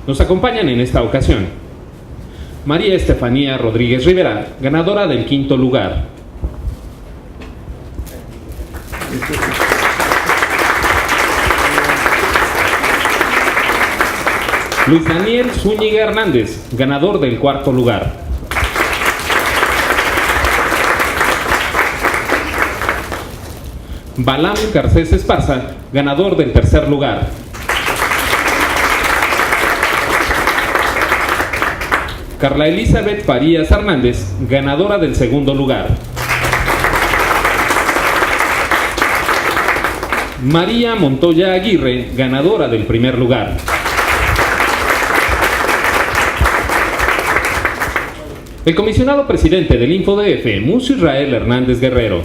Nos acompañan en esta ocasión María Estefanía Rodríguez Rivera, ganadora del 5º lugar. Luis Daniel Zúñiga Hernández, ganador del 4º lugar. Balam Garcés Esparza, ganador del 3er lugar. Carla Elizabeth Farías Hernández, ganadora del 2º lugar. María Montoya Aguirre, ganadora del 1er lugar. El comisionado presidente del InfoDF, Mucio Israel Hernández Guerrero.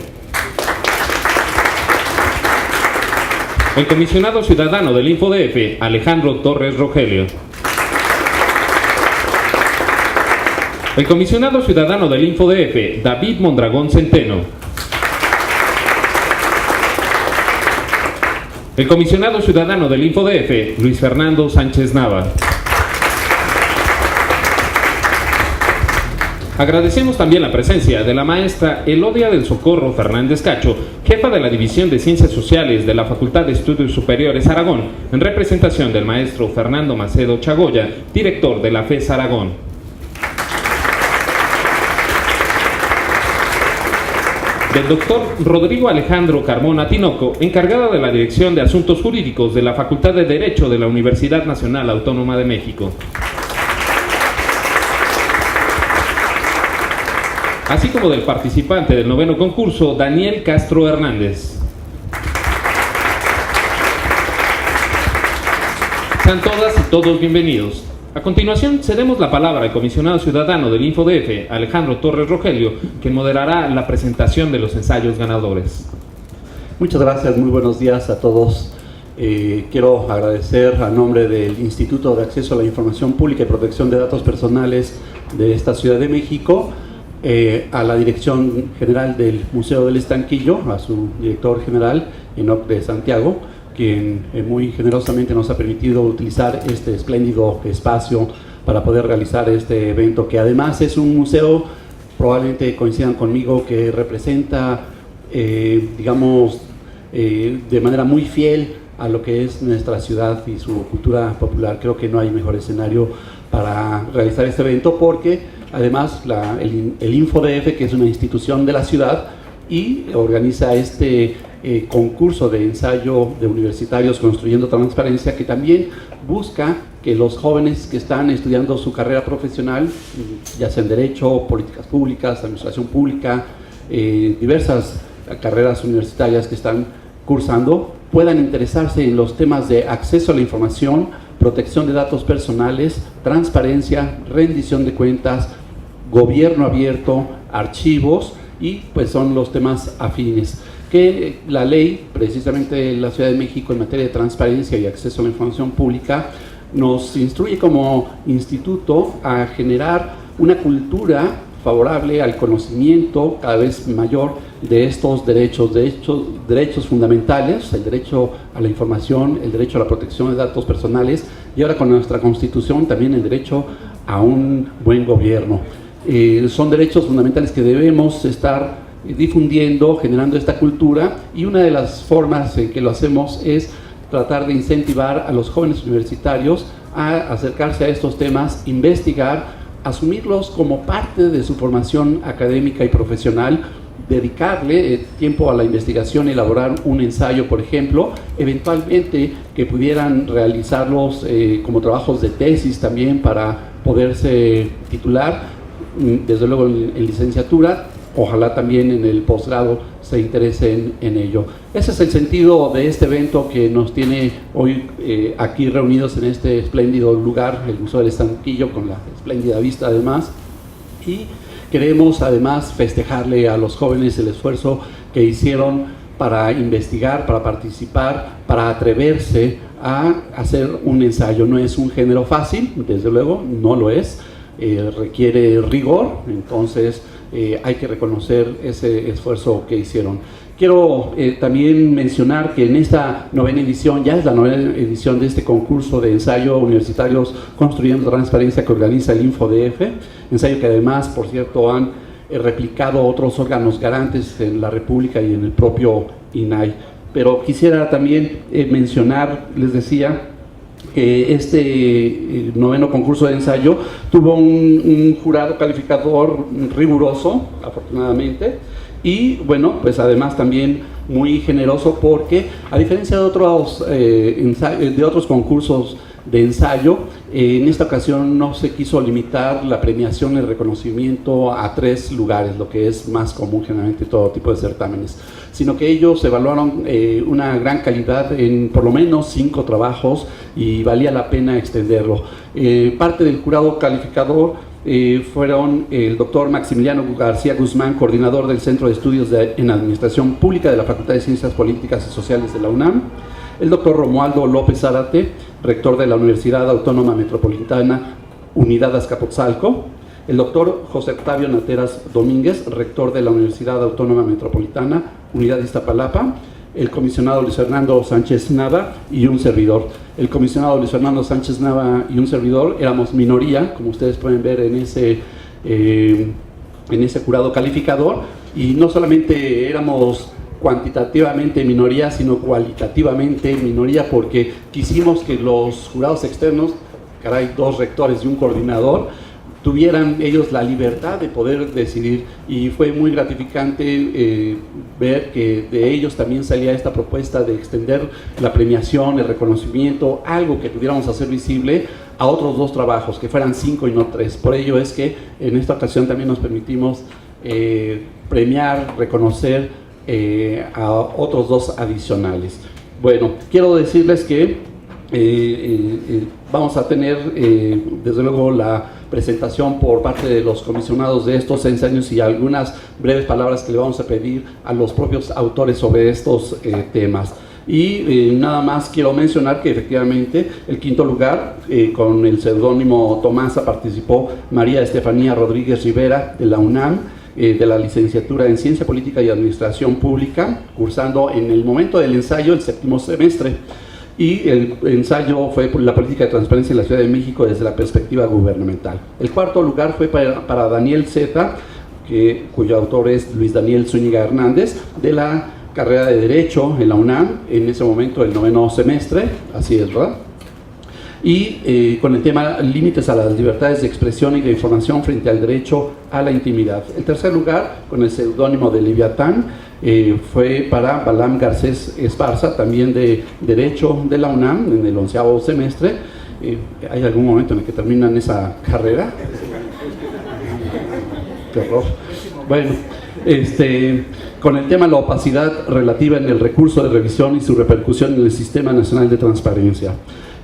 El comisionado ciudadano del InfoDF, Alejandro Torres Rogelio. El comisionado ciudadano del InfoDF, David Mondragón Centeno. El comisionado ciudadano del InfoDF, Luis Fernando Sánchez Nava. Agradecemos también la presencia de la maestra Elodia del Socorro Fernández Cacho, jefa de la División de Ciencias Sociales de la Facultad de Estudios Superiores Aragón, en representación del maestro Fernando Macedo Chagoya, director de la FES Aragón. Del doctor Rodrigo Alejandro Carmona Tinoco, encargada de la Dirección de Asuntos Jurídicos de la Facultad de Derecho de la Universidad Nacional Autónoma de México. Así como del participante del 9º concurso, Daniel Castro Hernández. Sean todas y todos bienvenidos. A continuación, cedemos la palabra al comisionado ciudadano del InfoDF, Alejandro Torres Rogelio, quien moderará la presentación de los ensayos ganadores. Muchas gracias, muy buenos días a todos. Quiero agradecer a nombre del Instituto de Acceso a la Información Pública y Protección de Datos Personales de esta Ciudad de México, a la Dirección General del Museo del Estanquillo, a su director general, Enoc de Santiago, quien muy generosamente nos ha permitido utilizar este espléndido espacio para poder realizar este evento, que además es un museo, probablemente coincidan conmigo, que representa, digamos, de manera muy fiel a lo que es nuestra ciudad y su cultura popular. Creo que no hay mejor escenario para realizar este evento, porque además el InfoDF, que es una institución de la ciudad, y organiza este concurso de ensayo de universitarios construyendo transparencia, que también busca que los jóvenes que están estudiando su carrera profesional, ya sea en Derecho, Políticas Públicas, Administración Pública, diversas carreras universitarias que están cursando, puedan interesarse en los temas de acceso a la información, protección de datos personales, transparencia, rendición de cuentas, gobierno abierto, archivos, y pues son los temas afines que la ley, precisamente de la Ciudad de México, en materia de transparencia y acceso a la información pública, nos instruye como instituto a generar una cultura favorable al conocimiento cada vez mayor de estos derechos fundamentales, el derecho a la información, el derecho a la protección de datos personales, y ahora con nuestra Constitución también el derecho a un buen gobierno. Son derechos fundamentales que debemos estar difundiendo, generando esta cultura, y una de las formas en que lo hacemos es tratar de incentivar a los jóvenes universitarios a acercarse a estos temas, investigar, asumirlos como parte de su formación académica y profesional, dedicarle tiempo a la investigación, elaborar un ensayo, por ejemplo, eventualmente que pudieran realizarlos como trabajos de tesis también para poderse titular, desde luego en licenciatura, ojalá también en el posgrado se interesen en ello. Ese es el sentido de este evento que nos tiene hoy aquí reunidos en este espléndido lugar, el Museo del Estanquillo, con la espléndida vista además, y queremos además festejarle a los jóvenes el esfuerzo que hicieron para investigar, para participar, para atreverse a hacer un ensayo. No es un género fácil, desde luego, no lo es, requiere rigor, entonces hay que reconocer ese esfuerzo que hicieron. Quiero también mencionar que en esta novena edición, ya es la novena edición de este concurso de ensayo universitarios Construyendo Transparencia que organiza el InfoDF, ensayo que además, por cierto, han replicado otros órganos garantes en la República y en el propio INAI. Pero quisiera también mencionar, les decía, que este noveno concurso de ensayo tuvo un jurado calificador riguroso, afortunadamente, y bueno, pues además también muy generoso porque, a diferencia de otros concursos de ensayo, en esta ocasión no se quiso limitar la premiación y el reconocimiento a 3 lugares, lo que es más común generalmente en todo tipo de certámenes, sino que ellos evaluaron una gran calidad en por lo menos 5 trabajos y valía la pena extenderlo. Parte del jurado calificador fueron el doctor Maximiliano García Guzmán, coordinador del Centro de Estudios en Administración Pública de la Facultad de Ciencias Políticas y Sociales de la UNAM, el doctor Romualdo López Zárate, rector de la Universidad Autónoma Metropolitana Unidad Azcapotzalco, el doctor José Octavio Nateras Domínguez, rector de la Universidad Autónoma Metropolitana Unidad Iztapalapa, el comisionado Luis Fernando Sánchez Nava y un servidor. El comisionado Luis Fernando Sánchez Nava y un servidor éramos minoría, como ustedes pueden ver en ese jurado calificador, y no solamente éramos cuantitativamente minoría, sino cualitativamente minoría, porque quisimos que los jurados externos, caray, 2 rectores y un coordinador, tuvieran ellos la libertad de poder decidir, y fue muy gratificante ver que de ellos también salía esta propuesta de extender la premiación, el reconocimiento, algo que pudiéramos hacer visible a otros 2 trabajos, que fueran 5 y no 3. Por ello es que en esta ocasión también nos permitimos premiar, reconocer a otros 2 adicionales. Bueno, quiero decirles que vamos a tener desde luego la presentación por parte de los comisionados de estos ensayos y algunas breves palabras que le vamos a pedir a los propios autores sobre estos temas. Y nada más quiero mencionar que efectivamente el 5º lugar, con el seudónimo Tomasa, participó María Estefanía Rodríguez Rivera de la UNAM, de la licenciatura en Ciencia Política y Administración Pública, cursando en el momento del ensayo el 7º semestre. Y el ensayo fue por la política de transparencia en la Ciudad de México desde la perspectiva gubernamental. El 4º lugar fue para Daniel Zeta, cuyo autor es Luis Daniel Zúñiga Hernández, de la carrera de Derecho en la UNAM, en ese momento el 9º semestre, así es, ¿verdad? Y con el tema límites a las libertades de expresión y de información frente al derecho a la intimidad. El 3er lugar, con el seudónimo de Leviatán, fue para Balam Garcés Esparza, también de Derecho de la UNAM, en el 11º semestre. ¿Hay algún momento en el que terminan esa carrera? Qué horror. Bueno, con el tema la opacidad relativa en el recurso de revisión y su repercusión en el Sistema Nacional de Transparencia.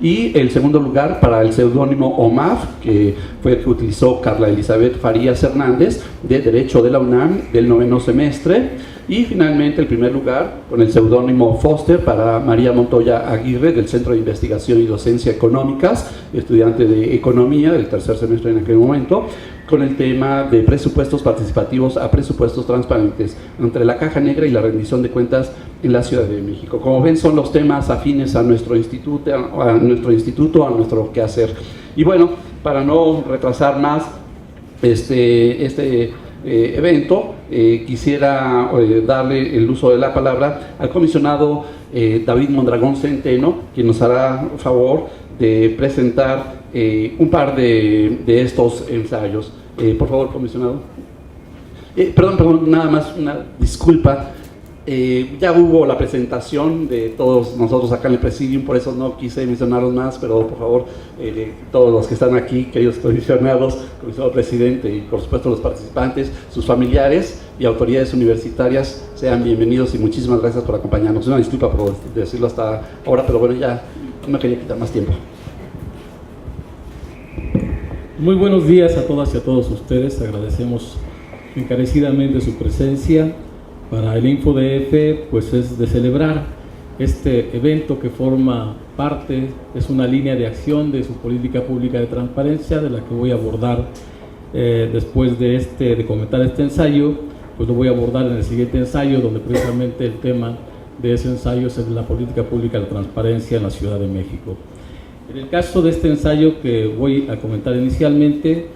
Y el 2º lugar para el seudónimo OMAF, que fue el que utilizó Carla Elizabeth Farías Hernández, de Derecho de la UNAM, del 9º semestre. Y finalmente el 1er lugar, con el seudónimo Foster, para María Montoya Aguirre, del Centro de Investigación y Docencia Económicas, estudiante de Economía del 3er semestre en aquel momento, con el tema de presupuestos participativos a presupuestos transparentes entre la caja negra y la rendición de cuentas en la Ciudad de México. Como ven, son los temas afines a nuestro instituto, a nuestro quehacer. Y bueno, para no retrasar más este evento, quisiera darle el uso de la palabra al comisionado David Mondragón Centeno, quien nos hará favor de presentar un par de estos ensayos. Por favor, comisionado. Perdón, nada más una disculpa. Ya hubo la presentación de todos nosotros acá en el Presidium, por eso no quise mencionarlos más, pero por favor, todos los que están aquí, queridos comisionados, comisionado presidente y por supuesto los participantes, sus familiares y autoridades universitarias, sean bienvenidos y muchísimas gracias por acompañarnos. Una disculpa por decirlo hasta ahora, pero bueno, ya no me quería quitar más tiempo. Muy buenos días a todas y a todos ustedes. Agradecemos encarecidamente su presencia. Para el InfoDF, pues es de celebrar este evento que forma parte, es una línea de acción de su política pública de transparencia, de la que voy a abordar después de comentar este ensayo, pues lo voy a abordar en el siguiente ensayo, donde precisamente el tema de ese ensayo es la política pública de la transparencia en la Ciudad de México. En el caso de este ensayo que voy a comentar inicialmente,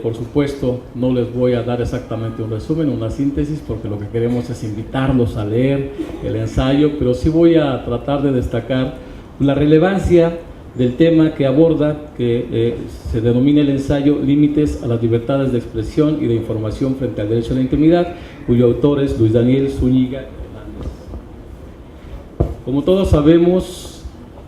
por supuesto no les voy a dar exactamente un resumen, una síntesis, porque lo que queremos es invitarlos a leer el ensayo, pero sí voy a tratar de destacar la relevancia del tema que aborda, que se denomina el ensayo Límites a las libertades de expresión y de información frente al derecho a la intimidad, cuyo autor es Luis Daniel Zúñiga Hernández. Como todos sabemos,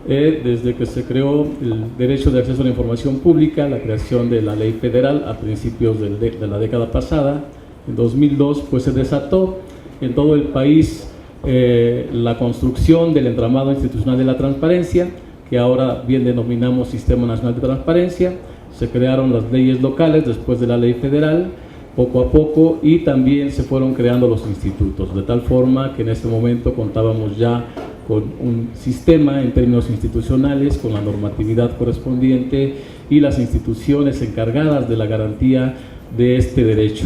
desde que se creó el derecho de acceso a la información pública, la creación de la ley federal a principios de la década pasada, en 2002, pues se desató en todo el país la construcción del entramado institucional de la transparencia, que ahora bien denominamos Sistema Nacional de Transparencia. Se crearon las leyes locales después de la ley federal, poco a poco, y también se fueron creando los institutos, de tal forma que en este momento contábamos ya con un sistema en términos institucionales, con la normatividad correspondiente y las instituciones encargadas de la garantía de este derecho.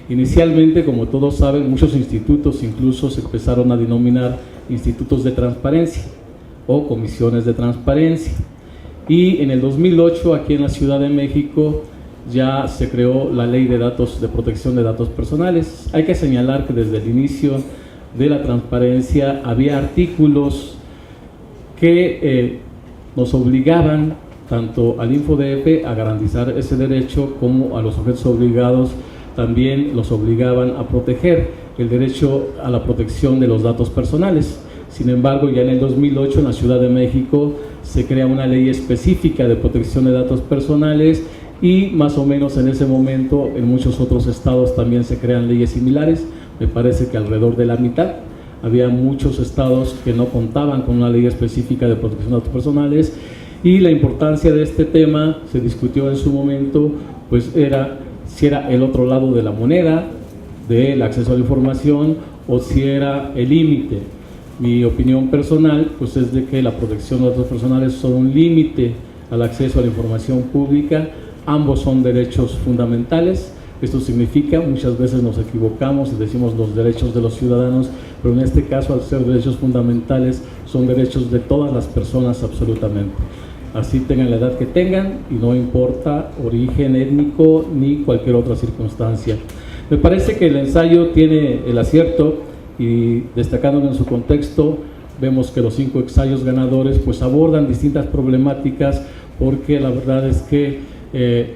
Inicialmente, como todos saben, muchos institutos incluso se empezaron a denominar institutos de transparencia o comisiones de transparencia. Y en el 2008, aquí en la Ciudad de México, ya se creó la Ley de Protección de Datos Personales. Hay que señalar que desde el inicio de la transparencia había artículos que nos obligaban, tanto al InfoDF, a garantizar ese derecho, como a los sujetos obligados también los obligaban a proteger el derecho a la protección de los datos personales. Sin embargo, ya en el 2008 en la Ciudad de México se crea una ley específica de protección de datos personales, y más o menos en ese momento en muchos otros estados también se crean leyes similares. Me parece que alrededor de la mitad. Había muchos estados que no contaban con una ley específica de protección de datos personales, y la importancia de este tema se discutió en su momento, pues era si era el otro lado de la moneda del acceso a la información o si era el límite. Mi opinión personal pues es de que la protección de datos personales son un límite al acceso a la información pública. Ambos son derechos fundamentales. Esto significa, muchas veces nos equivocamos y decimos los derechos de los ciudadanos, pero en este caso, al ser derechos fundamentales, son derechos de todas las personas absolutamente. Así tengan la edad que tengan y no importa origen étnico ni cualquier otra circunstancia. Me parece que el ensayo tiene el acierto, y destacándolo en su contexto, vemos que los 5 ensayos ganadores pues abordan distintas problemáticas, porque la verdad es que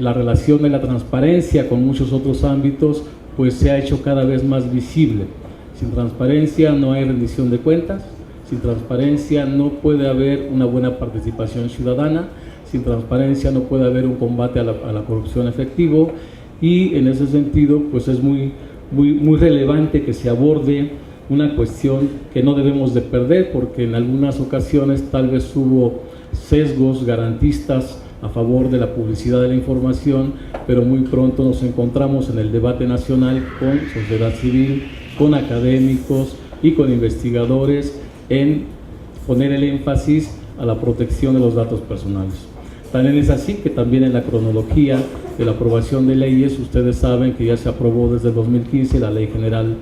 la relación de la transparencia con muchos otros ámbitos pues se ha hecho cada vez más visible. Sin transparencia no hay rendición de cuentas, sin transparencia no puede haber una buena participación ciudadana, sin transparencia no puede haber un combate a la corrupción efectivo, y en ese sentido pues es muy relevante que se aborde una cuestión que no debemos de perder, porque en algunas ocasiones tal vez hubo sesgos garantistas a favor de la publicidad de la información, pero muy pronto nos encontramos en el debate nacional con sociedad civil, con académicos y con investigadores en poner el énfasis a la protección de los datos personales. También es así que también en la cronología de la aprobación de leyes, ustedes saben que ya se aprobó desde el 2015 la Ley General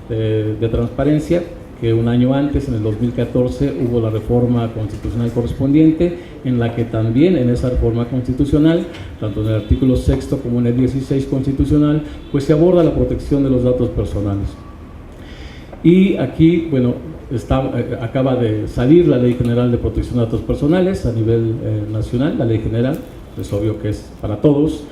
de Transparencia, que un año antes, en el 2014, hubo la reforma constitucional correspondiente, en la que también en esa reforma constitucional, tanto en el artículo 6 como en el 16 constitucional, pues se aborda la protección de los datos personales. Y aquí, bueno, acaba de salir la Ley General de Protección de Datos Personales a nivel nacional, la Ley General, es obvio que es para todos.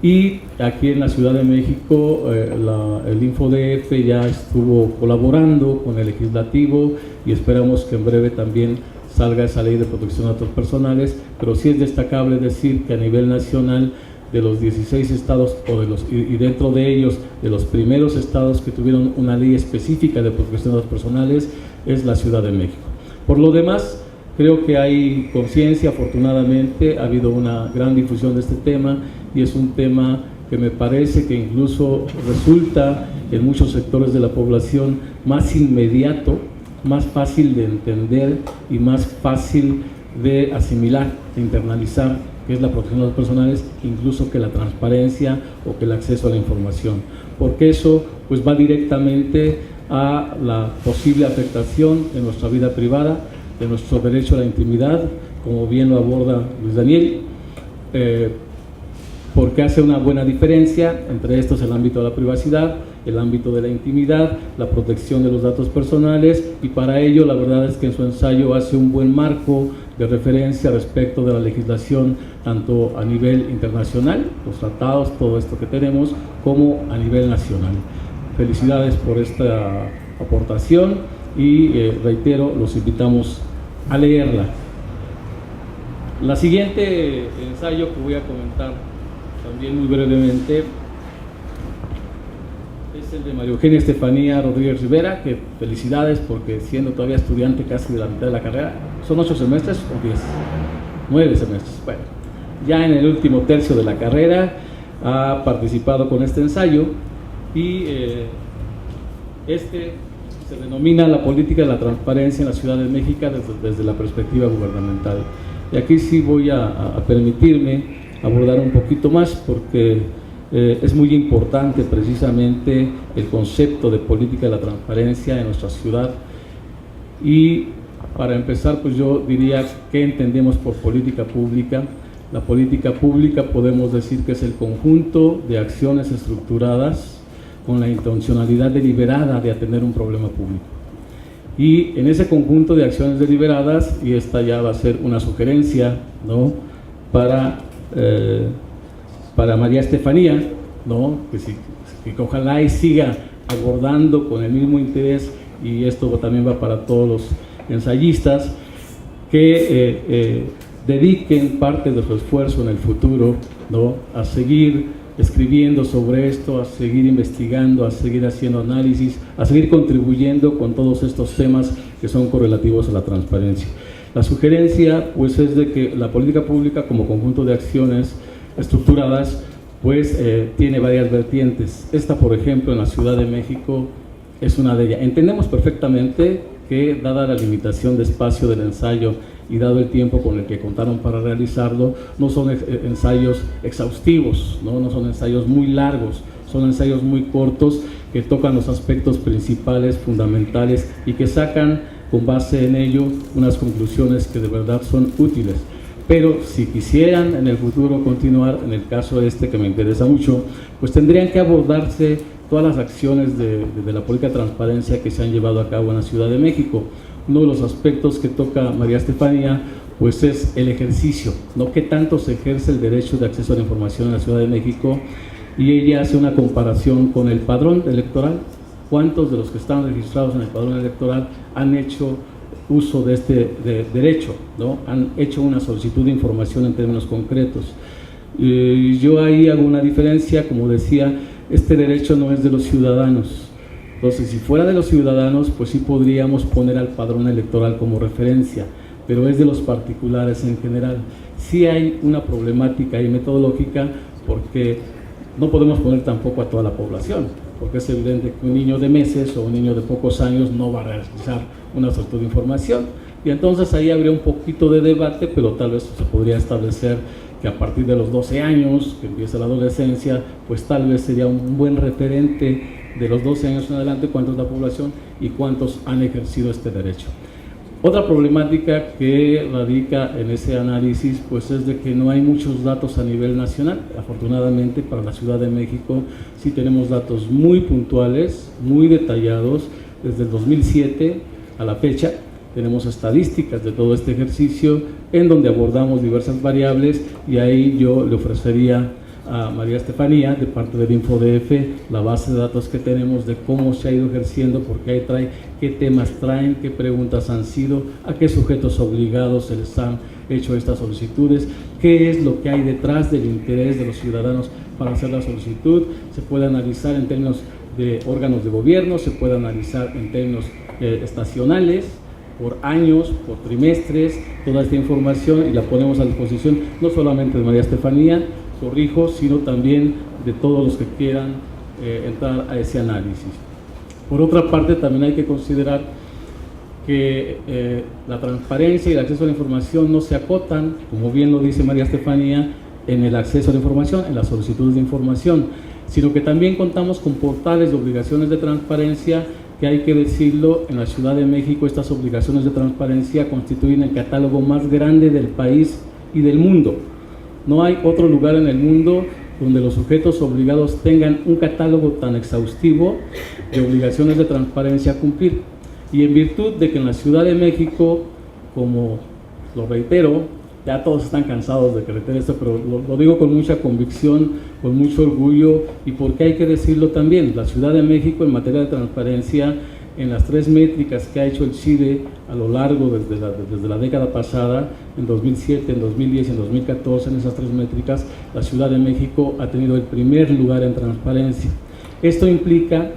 Y aquí en la Ciudad de México el InfoDF ya estuvo colaborando con el Legislativo, y esperamos que en breve también salga esa Ley de Protección de Datos Personales. Pero sí es destacable decir que a nivel nacional, de los 16 estados y dentro de ellos, de los primeros estados que tuvieron una ley específica de protección de datos personales, es la Ciudad de México. Por lo demás, creo que hay conciencia, afortunadamente, ha habido una gran difusión de este tema, y es un tema que me parece que incluso resulta en muchos sectores de la población más inmediato, más fácil de entender y más fácil de asimilar, de internalizar que es la protección de datos personales, incluso que la transparencia o que el acceso a la información, porque eso pues va directamente a la posible afectación de nuestra vida privada, de nuestro derecho a la intimidad, como bien lo aborda Luis Daniel, porque hace una buena diferencia entre estos: el ámbito de la privacidad, el ámbito de la intimidad, la protección de los datos personales, y para ello la verdad es que en su ensayo hace un buen marco de referencia respecto de la legislación, tanto a nivel internacional, los tratados, todo esto que tenemos, como a nivel nacional. Felicidades por esta aportación y reitero, los invitamos a leerla. La siguiente ensayo que voy a comentar también muy brevemente es el de María Eugenia Estefanía Rodríguez Rivera, que felicidades porque siendo todavía estudiante casi de la mitad de la carrera, ¿son 8 semestres o 10? 9 semestres. Bueno, ya en el último tercio de la carrera ha participado con este ensayo y este se denomina La política de la transparencia en la Ciudad de México desde la perspectiva gubernamental. Y aquí sí voy a permitirme abordar un poquito más porque es muy importante precisamente el concepto de política de la transparencia en nuestra ciudad. Y para empezar, pues yo diría, ¿qué entendemos por política pública? La política pública podemos decir que es el conjunto de acciones estructuradas con la intencionalidad deliberada de atender un problema público. Y en ese conjunto de acciones deliberadas, y esta ya va a ser una sugerencia, ¿no?, para María Estefanía, ¿no?, que ojalá y siga abordando con el mismo interés, y esto también va para todos los ensayistas, que dediquen parte de su esfuerzo en el futuro, ¿no?, a seguir escribiendo sobre esto, a seguir investigando, a seguir haciendo análisis, a seguir contribuyendo con todos estos temas que son correlativos a la transparencia. La sugerencia pues es de que la política pública como conjunto de acciones estructuradas pues tiene varias vertientes. Esta, por ejemplo, en la Ciudad de México es una de ellas. Entendemos perfectamente que, dada la limitación de espacio del ensayo y dado el tiempo con el que contaron para realizarlo, no son ensayos exhaustivos, no son ensayos muy largos, son ensayos muy cortos que tocan los aspectos principales, fundamentales, y que sacan con base en ello unas conclusiones que de verdad son útiles. Pero si quisieran en el futuro continuar, en el caso este que me interesa mucho, pues tendrían que abordarse todas las acciones de la política de transparencia que se han llevado a cabo en la Ciudad de México. Uno de los aspectos que toca María Estefanía pues es el ejercicio, ¿no?, qué tanto se ejerce el derecho de acceso a la información en la Ciudad de México, y ella hace una comparación con el padrón electoral. ¿Cuántos de los que están registrados en el padrón electoral han hecho uso de este derecho, ¿no?, han hecho una solicitud de información en términos concretos? Yo ahí hago una diferencia, como decía, este derecho no es de los ciudadanos. Entonces, si fuera de los ciudadanos, pues sí podríamos poner al padrón electoral como referencia, pero es de los particulares en general. Sí hay una problemática y metodológica porque no podemos poner tampoco a toda la población, porque es evidente que un niño de meses o un niño de pocos años no va a realizar una solicitud de información, y entonces ahí habría un poquito de debate, pero tal vez se podría establecer que a partir de los 12 años, que empieza la adolescencia, pues tal vez sería un buen referente de los 12 años en adelante, cuánto es la población y cuántos han ejercido este derecho. Otra problemática que radica en ese análisis pues es de que no hay muchos datos a nivel nacional. Afortunadamente para la Ciudad de México sí tenemos datos muy puntuales, muy detallados, desde el 2007 a la fecha. Tenemos estadísticas de todo este ejercicio en donde abordamos diversas variables, y ahí yo le ofrecería a María Estefanía, de parte del InfoDF, la base de datos que tenemos de cómo se ha ido ejerciendo, porque ahí trae qué temas traen, qué preguntas han sido, a qué sujetos obligados se les han hecho estas solicitudes, qué es lo que hay detrás del interés de los ciudadanos para hacer la solicitud. Se puede analizar en términos de órganos de gobierno, se puede analizar en términos estacionales, por años, por trimestres, toda esta información, y la ponemos a disposición no solamente de María Estefanía, corrijo, sino también de todos los que quieran entrar a ese análisis. Por otra parte, también hay que considerar que la transparencia y el acceso a la información no se acotan, como bien lo dice María Estefanía, en el acceso a la información, en las solicitudes de información, sino que también contamos con portales de obligaciones de transparencia que, hay que decirlo, en la Ciudad de México estas obligaciones de transparencia constituyen el catálogo más grande del país y del mundo. No hay otro lugar en el mundo donde los sujetos obligados tengan un catálogo tan exhaustivo de obligaciones de transparencia a cumplir. Y en virtud de que en la Ciudad de México, como lo reitero, ya todos están cansados de que reitere esto, pero lo digo con mucha convicción, con mucho orgullo, y porque hay que decirlo también, la Ciudad de México en materia de transparencia, en las 3 métricas que ha hecho el CIDE a lo largo desde la década pasada, en 2007, en 2010 y en 2014, en esas 3 métricas, la Ciudad de México ha tenido el primer lugar en transparencia. Esto implica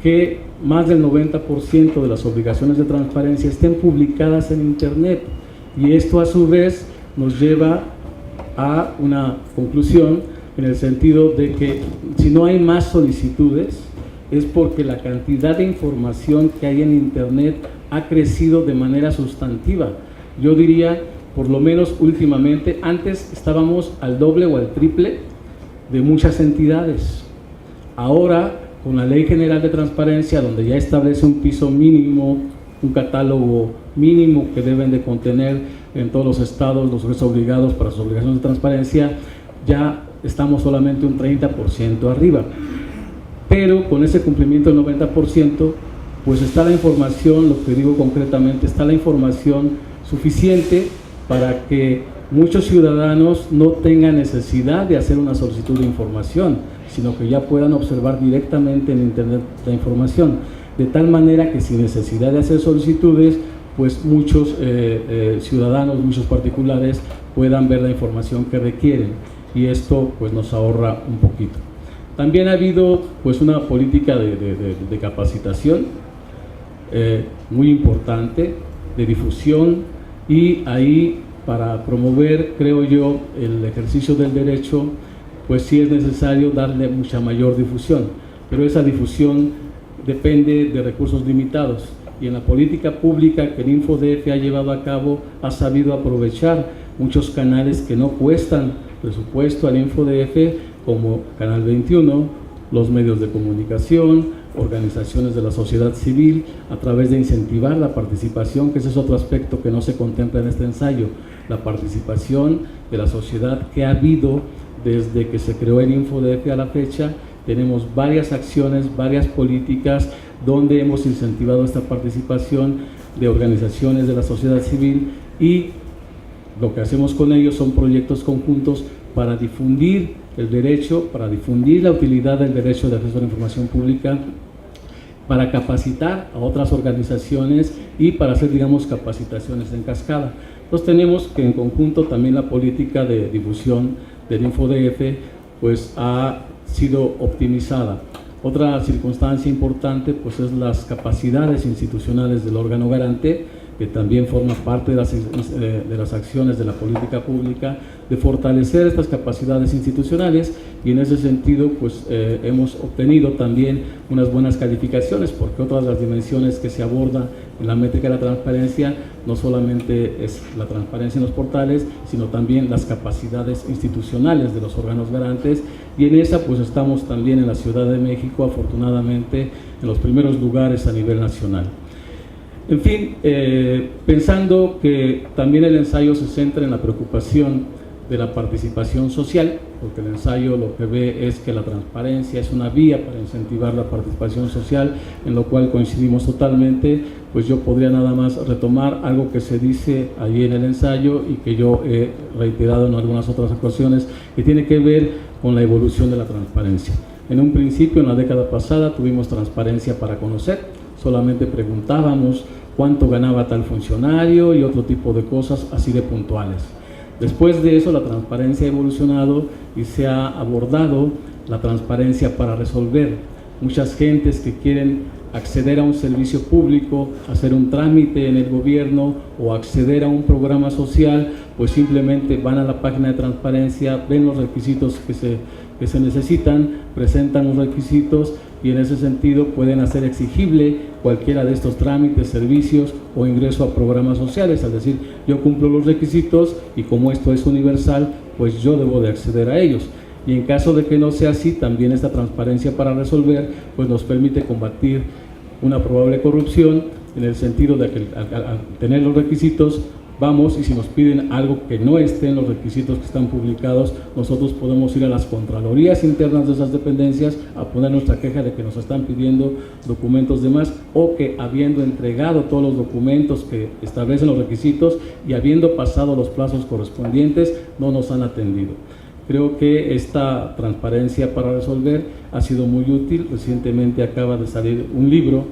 que más del 90% de las obligaciones de transparencia estén publicadas en Internet, y esto a su vez nos lleva a una conclusión en el sentido de que si no hay más solicitudes es porque la cantidad de información que hay en Internet ha crecido de manera sustantiva. Yo diría, por lo menos últimamente, antes estábamos al doble o al triple de muchas entidades. Ahora, con la Ley General de Transparencia, donde ya establece un piso mínimo, un catálogo mínimo que deben de contener en todos los estados los sujetos obligados para sus obligaciones de transparencia, ya estamos solamente un 30% arriba. Pero con ese cumplimiento del 90%, pues está la información, lo que digo concretamente, está la información suficiente para que muchos ciudadanos no tengan necesidad de hacer una solicitud de información, sino que ya puedan observar directamente en Internet la información, de tal manera que sin necesidad de hacer solicitudes, pues muchos ciudadanos, muchos particulares puedan ver la información que requieren, y esto pues nos ahorra un poquito. También ha habido pues una política de capacitación muy importante, de difusión, y ahí para promover, creo yo, el ejercicio del derecho, pues sí es necesario darle mucha mayor difusión, pero esa difusión depende de recursos limitados, y en la política pública que el InfoDF ha llevado a cabo ha sabido aprovechar muchos canales que no cuestan presupuesto al InfoDF, como Canal 21, los medios de comunicación, organizaciones de la sociedad civil, a través de incentivar la participación, que ese es otro aspecto que no se contempla en este ensayo, la participación de la sociedad que ha habido desde que se creó el InfoDF a la fecha. Tenemos varias acciones, varias políticas donde hemos incentivado esta participación de organizaciones de la sociedad civil, y lo que hacemos con ellos son proyectos conjuntos para difundir el derecho, para difundir la utilidad del derecho de acceso a la información pública, para capacitar a otras organizaciones y para hacer, digamos, capacitaciones en cascada. Entonces tenemos que en conjunto también la política de difusión del InfoDF pues ha sido optimizada. Otra circunstancia importante pues es las capacidades institucionales del órgano garante, que también forma parte de las acciones de la política pública, de fortalecer estas capacidades institucionales, y en ese sentido pues hemos obtenido también unas buenas calificaciones, porque otra de las dimensiones que se aborda en la métrica de la transparencia no solamente es la transparencia en los portales, sino también las capacidades institucionales de los órganos garantes, y en esa pues estamos también en la Ciudad de México, afortunadamente, en los primeros lugares a nivel nacional. En fin, pensando que también el ensayo se centra en la preocupación de la participación social, porque el ensayo lo que ve es que la transparencia es una vía para incentivar la participación social, en lo cual coincidimos totalmente, pues yo podría nada más retomar algo que se dice allí en el ensayo y que yo he reiterado en algunas otras ocasiones, que tiene que ver con la evolución de la transparencia. En un principio, en la década pasada, tuvimos transparencia para conocer, solamente preguntábamos cuánto ganaba tal funcionario y otro tipo de cosas así de puntuales. Después de eso, la transparencia ha evolucionado y se ha abordado la transparencia para resolver. Muchas gentes que quieren acceder a un servicio público, hacer un trámite en el gobierno o acceder a un programa social, pues simplemente van a la página de transparencia, ven los requisitos que se necesitan, presentan los requisitos y en ese sentido pueden hacer exigible cualquiera de estos trámites, servicios o ingreso a programas sociales, es decir, yo cumplo los requisitos y como esto es universal, pues yo debo de acceder a ellos. Y en caso de que no sea así, también esta transparencia para resolver pues nos permite combatir una probable corrupción, en el sentido de que al tener los requisitos vamos y si nos piden algo que no esté en los requisitos que están publicados, nosotros podemos ir a las contralorías internas de esas dependencias a poner nuestra queja de que nos están pidiendo documentos de más, o que habiendo entregado todos los documentos que establecen los requisitos y habiendo pasado los plazos correspondientes, no nos han atendido. Creo que esta transparencia para resolver ha sido muy útil. Recientemente acaba de salir un libro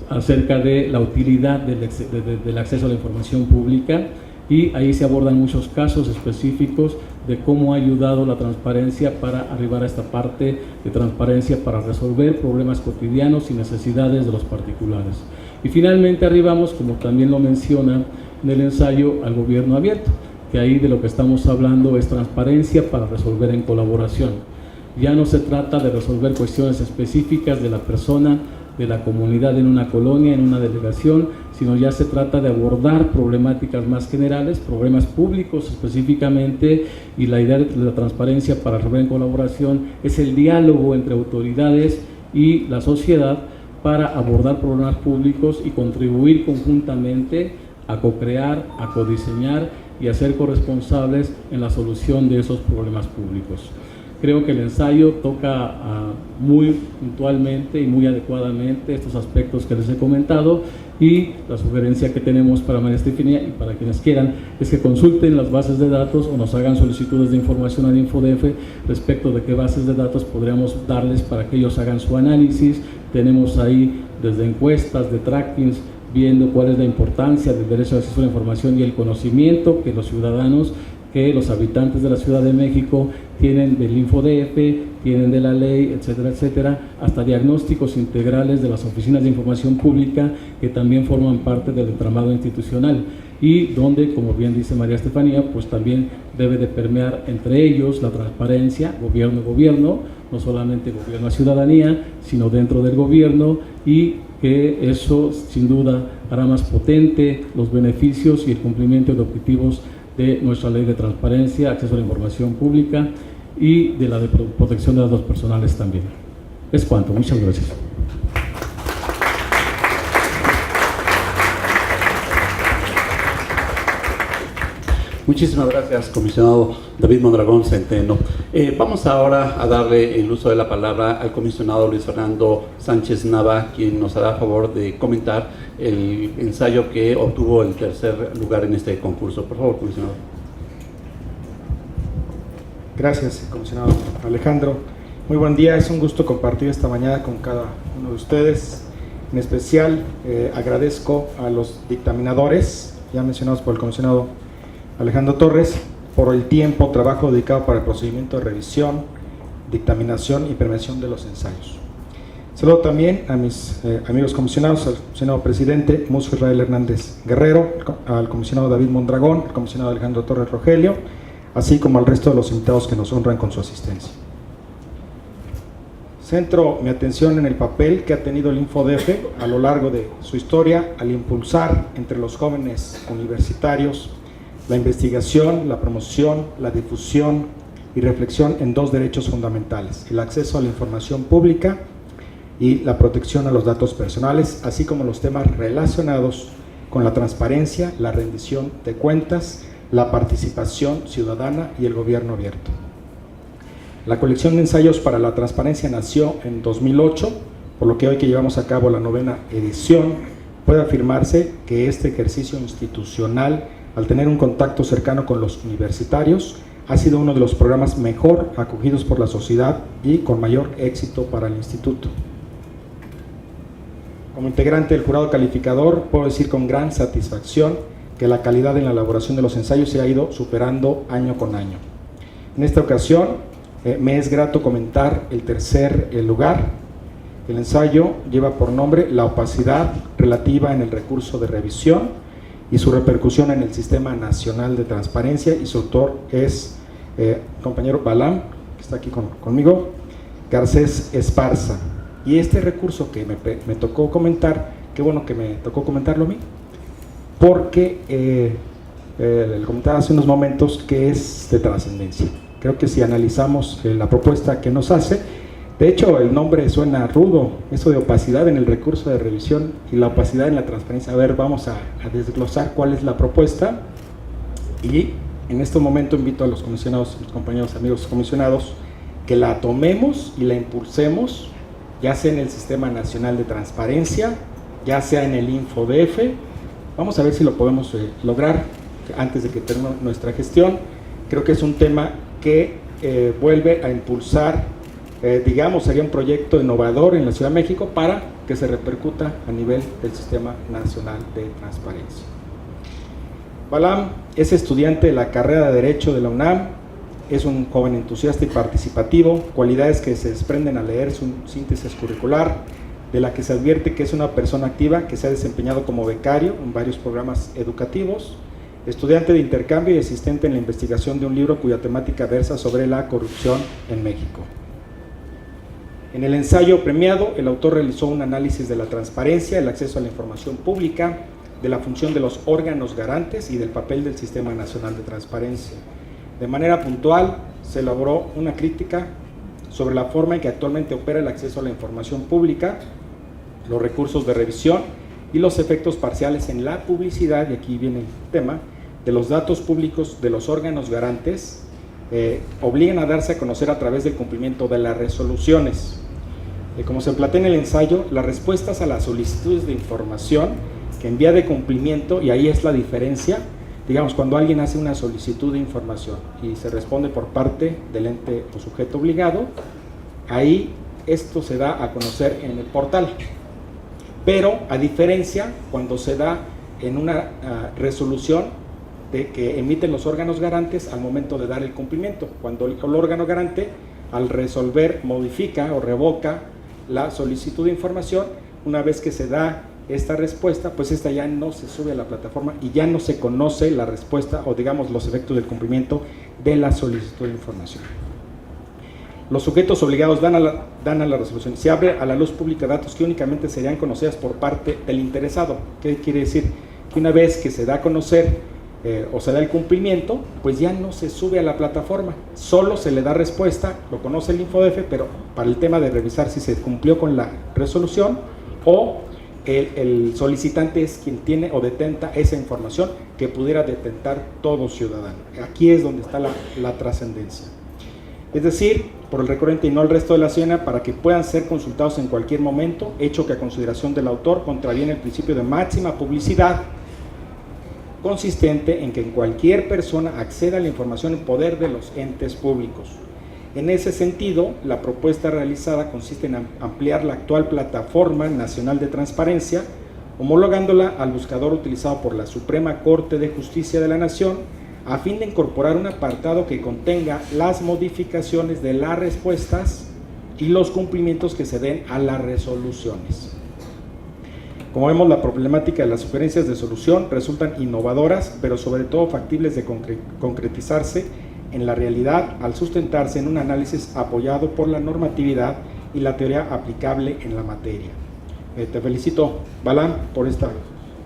acerca de la utilidad del acceso a la información pública, y ahí se abordan muchos casos específicos de cómo ha ayudado la transparencia para arribar a esta parte de transparencia para resolver problemas cotidianos y necesidades de los particulares. Y finalmente arribamos, como también lo menciona en el ensayo, al gobierno abierto, que ahí de lo que estamos hablando es transparencia para resolver en colaboración. Ya no se trata de resolver cuestiones específicas de la persona, de la comunidad en una colonia, en una delegación, sino ya se trata de abordar problemáticas más generales, problemas públicos específicamente, y la idea de la transparencia para resolver en colaboración es el diálogo entre autoridades y la sociedad para abordar problemas públicos y contribuir conjuntamente a co-crear, a codiseñar y a ser corresponsables en la solución de esos problemas públicos. Creo que el ensayo toca muy puntualmente y muy adecuadamente estos aspectos que les he comentado, y la sugerencia que tenemos para María Estefanía y para quienes quieran es que consulten las bases de datos o nos hagan solicitudes de información al InfoDF respecto de qué bases de datos podríamos darles para que ellos hagan su análisis. Tenemos ahí desde encuestas, de trackings, viendo cuál es la importancia del derecho de acceso a la información y el conocimiento que los ciudadanos, que los habitantes de la Ciudad de México tienen del InfoDF, tienen de la ley, etcétera, etcétera, hasta diagnósticos integrales de las oficinas de información pública que también forman parte del entramado institucional, y donde, como bien dice María Estefanía, pues también debe de permear entre ellos la transparencia, gobierno a gobierno, no solamente gobierno a ciudadanía, sino dentro del gobierno, y que eso sin duda hará más potente los beneficios y el cumplimiento de objetivos de nuestra ley de transparencia, acceso a la información pública y de la de protección de datos personales también. Es cuanto, muchas gracias. Muchísimas gracias, comisionado David Mondragón Centeno. Vamos ahora a darle el uso de la palabra al comisionado Luis Fernando Sánchez Nava, quien nos hará favor de comentar el ensayo que obtuvo el tercer lugar en este concurso. Por favor, comisionado. Gracias, comisionado Alejandro. Muy buen día, es un gusto compartir esta mañana con cada uno de ustedes. En especial agradezco a los dictaminadores, ya mencionados por el comisionado Alejandro Torres, por el tiempo, trabajo dedicado para el procedimiento de revisión, dictaminación y prevención de los ensayos. Saludo también a mis amigos comisionados, al comisionado presidente Musco Israel Hernández Guerrero, al comisionado David Mondragón, al comisionado Alejandro Torres Rogelio, así como al resto de los invitados que nos honran con su asistencia. Centro mi atención en el papel que ha tenido el InfoDF a lo largo de su historia al impulsar entre los jóvenes universitarios la investigación, la promoción, la difusión y reflexión en dos derechos fundamentales: el acceso a la información pública y la protección a los datos personales, así como los temas relacionados con la transparencia, la rendición de cuentas, la participación ciudadana y el gobierno abierto. La colección de ensayos para la transparencia nació en 2008, por lo que hoy que llevamos a cabo la 9ª edición, puede afirmarse que este ejercicio institucional, al tener un contacto cercano con los universitarios, ha sido uno de los programas mejor acogidos por la sociedad y con mayor éxito para el instituto. Como integrante del jurado calificador, puedo decir con gran satisfacción que la calidad en la elaboración de los ensayos se ha ido superando año con año. En esta ocasión, me es grato comentar el tercer lugar. El ensayo lleva por nombre La opacidad relativa en el recurso de revisión y su repercusión en el Sistema Nacional de Transparencia, y su autor es compañero Balam, que está aquí conmigo. Garcés Esparza. Y este recurso que me tocó comentar, qué bueno que me tocó comentarlo a mí, porque le comentaba hace unos momentos que es de trascendencia. Creo que si analizamos la propuesta que nos hace, de hecho el nombre suena rudo, eso de opacidad en el recurso de revisión y la opacidad en la transparencia. A ver, vamos a desglosar cuál es la propuesta, y en este momento invito a los comisionados, los compañeros, amigos comisionados, que la tomemos y la impulsemos, ya sea en el Sistema Nacional de Transparencia, ya sea en el InfoDF. Vamos a ver si lo podemos lograr antes de que termine nuestra gestión. Creo que es un tema que vuelve a impulsar, digamos, sería un proyecto innovador en la Ciudad de México para que se repercuta a nivel del Sistema Nacional de Transparencia. Balam es estudiante de la carrera de Derecho de la UNAM, es un joven entusiasta y participativo, cualidades que se desprenden al leer su síntesis curricular, de la que se advierte que es una persona activa que se ha desempeñado como becario en varios programas educativos, estudiante de intercambio y asistente en la investigación de un libro cuya temática versa sobre la corrupción en México. En el ensayo premiado, el autor realizó un análisis de la transparencia, el acceso a la información pública, de la función de los órganos garantes y del papel del Sistema Nacional de Transparencia. De manera puntual, se elaboró una crítica sobre la forma en que actualmente opera el acceso a la información pública, los recursos de revisión y los efectos parciales en la publicidad, y aquí viene el tema, de los datos públicos de los órganos garantes, obligan a darse a conocer a través del cumplimiento de las resoluciones. Como se plantea en el ensayo, las respuestas a las solicitudes de información que en vía de cumplimiento, y ahí es la diferencia, digamos, cuando alguien hace una solicitud de información y se responde por parte del ente o sujeto obligado, ahí esto se da a conocer en el portal. Pero a diferencia cuando se da en una resolución de que emiten los órganos garantes al momento de dar el cumplimiento, cuando el órgano garante al resolver modifica o revoca la solicitud de información, una vez que se da esta respuesta, pues esta ya no se sube a la plataforma y ya no se conoce la respuesta o digamos los efectos del cumplimiento de la solicitud de información. Los sujetos obligados dan a la resolución. Se abre a la luz pública datos que únicamente serían conocidas por parte del interesado. ¿Qué quiere decir? Que una vez que se da a conocer o se da el cumplimiento, pues ya no se sube a la plataforma, solo se le da respuesta, lo conoce el InfoDF, pero para el tema de revisar si se cumplió con la resolución o el solicitante es quien tiene o detenta esa información que pudiera detentar todo ciudadano. Aquí es donde está la trascendencia. Es decir, por el recurrente y no el resto de la ciudadanía, para que puedan ser consultados en cualquier momento, hecho que a consideración del autor contraviene el principio de máxima publicidad, consistente en que cualquier persona acceda a la información en poder de los entes públicos. En ese sentido, la propuesta realizada consiste en ampliar la actual Plataforma Nacional de Transparencia, homologándola al buscador utilizado por la Suprema Corte de Justicia de la Nación, a fin de incorporar un apartado que contenga las modificaciones de las respuestas y los cumplimientos que se den a las resoluciones. Como vemos, la problemática de las sugerencias de solución resultan innovadoras, pero sobre todo factibles de concretizarse en la realidad al sustentarse en un análisis apoyado por la normatividad y la teoría aplicable en la materia. Te felicito, Balam, por esta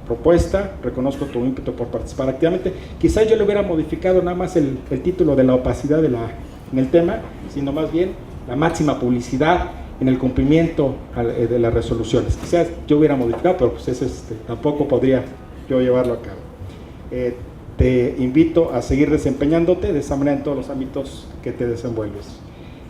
propuesta, reconozco tu ímpetu por participar activamente. Quizás yo le hubiera modificado nada más el título de la opacidad en el tema, sino más bien la máxima publicidad en el cumplimiento de las resoluciones. Quizás yo hubiera modificado, pero pues tampoco podría yo llevarlo a cabo. Te invito a seguir desempeñándote de esa manera en todos los ámbitos que te desenvuelves.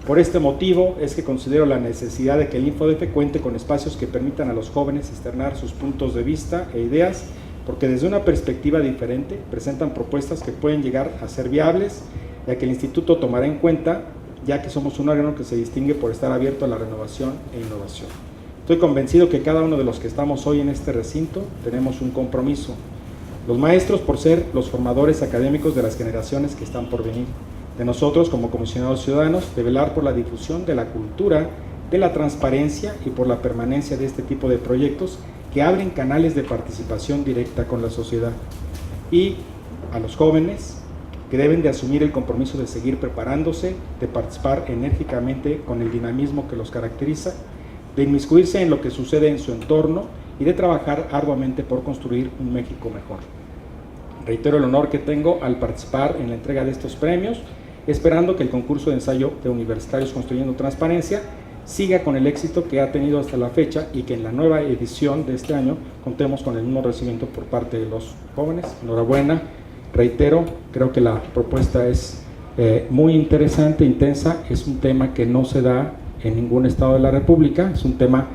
Por este motivo es que considero la necesidad de que el InfoDF cuente con espacios que permitan a los jóvenes externar sus puntos de vista e ideas, porque desde una perspectiva diferente presentan propuestas que pueden llegar a ser viables, ya que el Instituto tomará en cuenta, ya que somos un órgano que se distingue por estar abierto a la renovación e innovación. Estoy convencido que cada uno de los que estamos hoy en este recinto tenemos un compromiso. Los maestros por ser los formadores académicos de las generaciones que están por venir. De nosotros como comisionados ciudadanos de velar por la difusión de la cultura, de la transparencia y por la permanencia de este tipo de proyectos que abren canales de participación directa con la sociedad. Y a los jóvenes que deben de asumir el compromiso de seguir preparándose, de participar enérgicamente con el dinamismo que los caracteriza, de inmiscuirse en lo que sucede en su entorno y de trabajar arduamente por construir un México mejor. Reitero el honor que tengo al participar en la entrega de estos premios, esperando que el concurso de ensayo de Universitarios Construyendo Transparencia siga con el éxito que ha tenido hasta la fecha y que en la nueva edición de este año contemos con el mismo recibimiento por parte de los jóvenes. Enhorabuena, reitero, creo que la propuesta es muy interesante, intensa, es un tema que no se da en ningún estado de la República, es un tema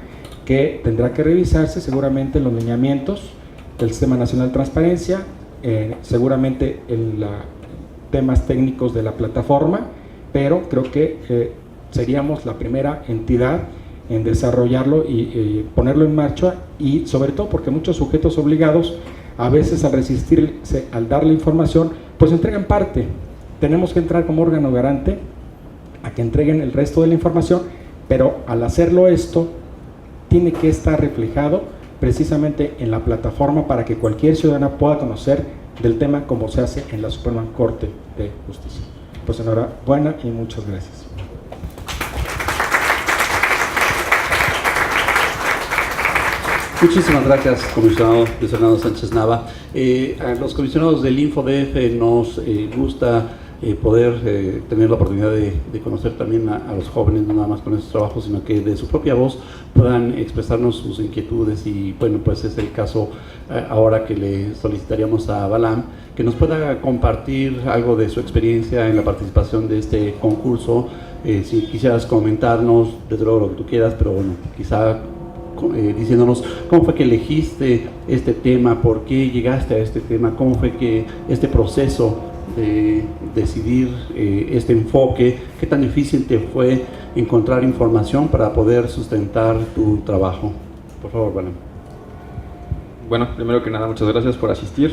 que tendrá que revisarse seguramente en los lineamientos del Sistema Nacional de Transparencia, seguramente en temas técnicos de la plataforma, pero creo que seríamos la primera entidad en desarrollarlo y ponerlo en marcha, y sobre todo porque muchos sujetos obligados a veces al resistirse, al dar la información, pues entregan parte. Tenemos que entrar como órgano garante a que entreguen el resto de la información, pero al hacerlo esto tiene que estar reflejado precisamente en la plataforma para que cualquier ciudadano pueda conocer del tema como se hace en la Suprema Corte de Justicia. Pues enhorabuena y muchas gracias. Muchísimas gracias, comisionado Luis Fernando Sánchez Nava. A los comisionados del InfoDF nos gusta poder tener la oportunidad de conocer también a los jóvenes, no nada más con estos trabajos, sino que de su propia voz puedan expresarnos sus inquietudes, y bueno, pues es el caso ahora que le solicitaríamos a Balam que nos pueda compartir algo de su experiencia en la participación de este concurso. Si quisieras comentarnos, desde luego lo que tú quieras, pero bueno, quizá diciéndonos cómo fue que elegiste este tema, por qué llegaste a este tema, cómo fue que este proceso de decidir este enfoque, qué tan difícil te fue encontrar información para poder sustentar tu trabajo. Por favor, Balam. Bueno, primero que nada, muchas gracias por asistir,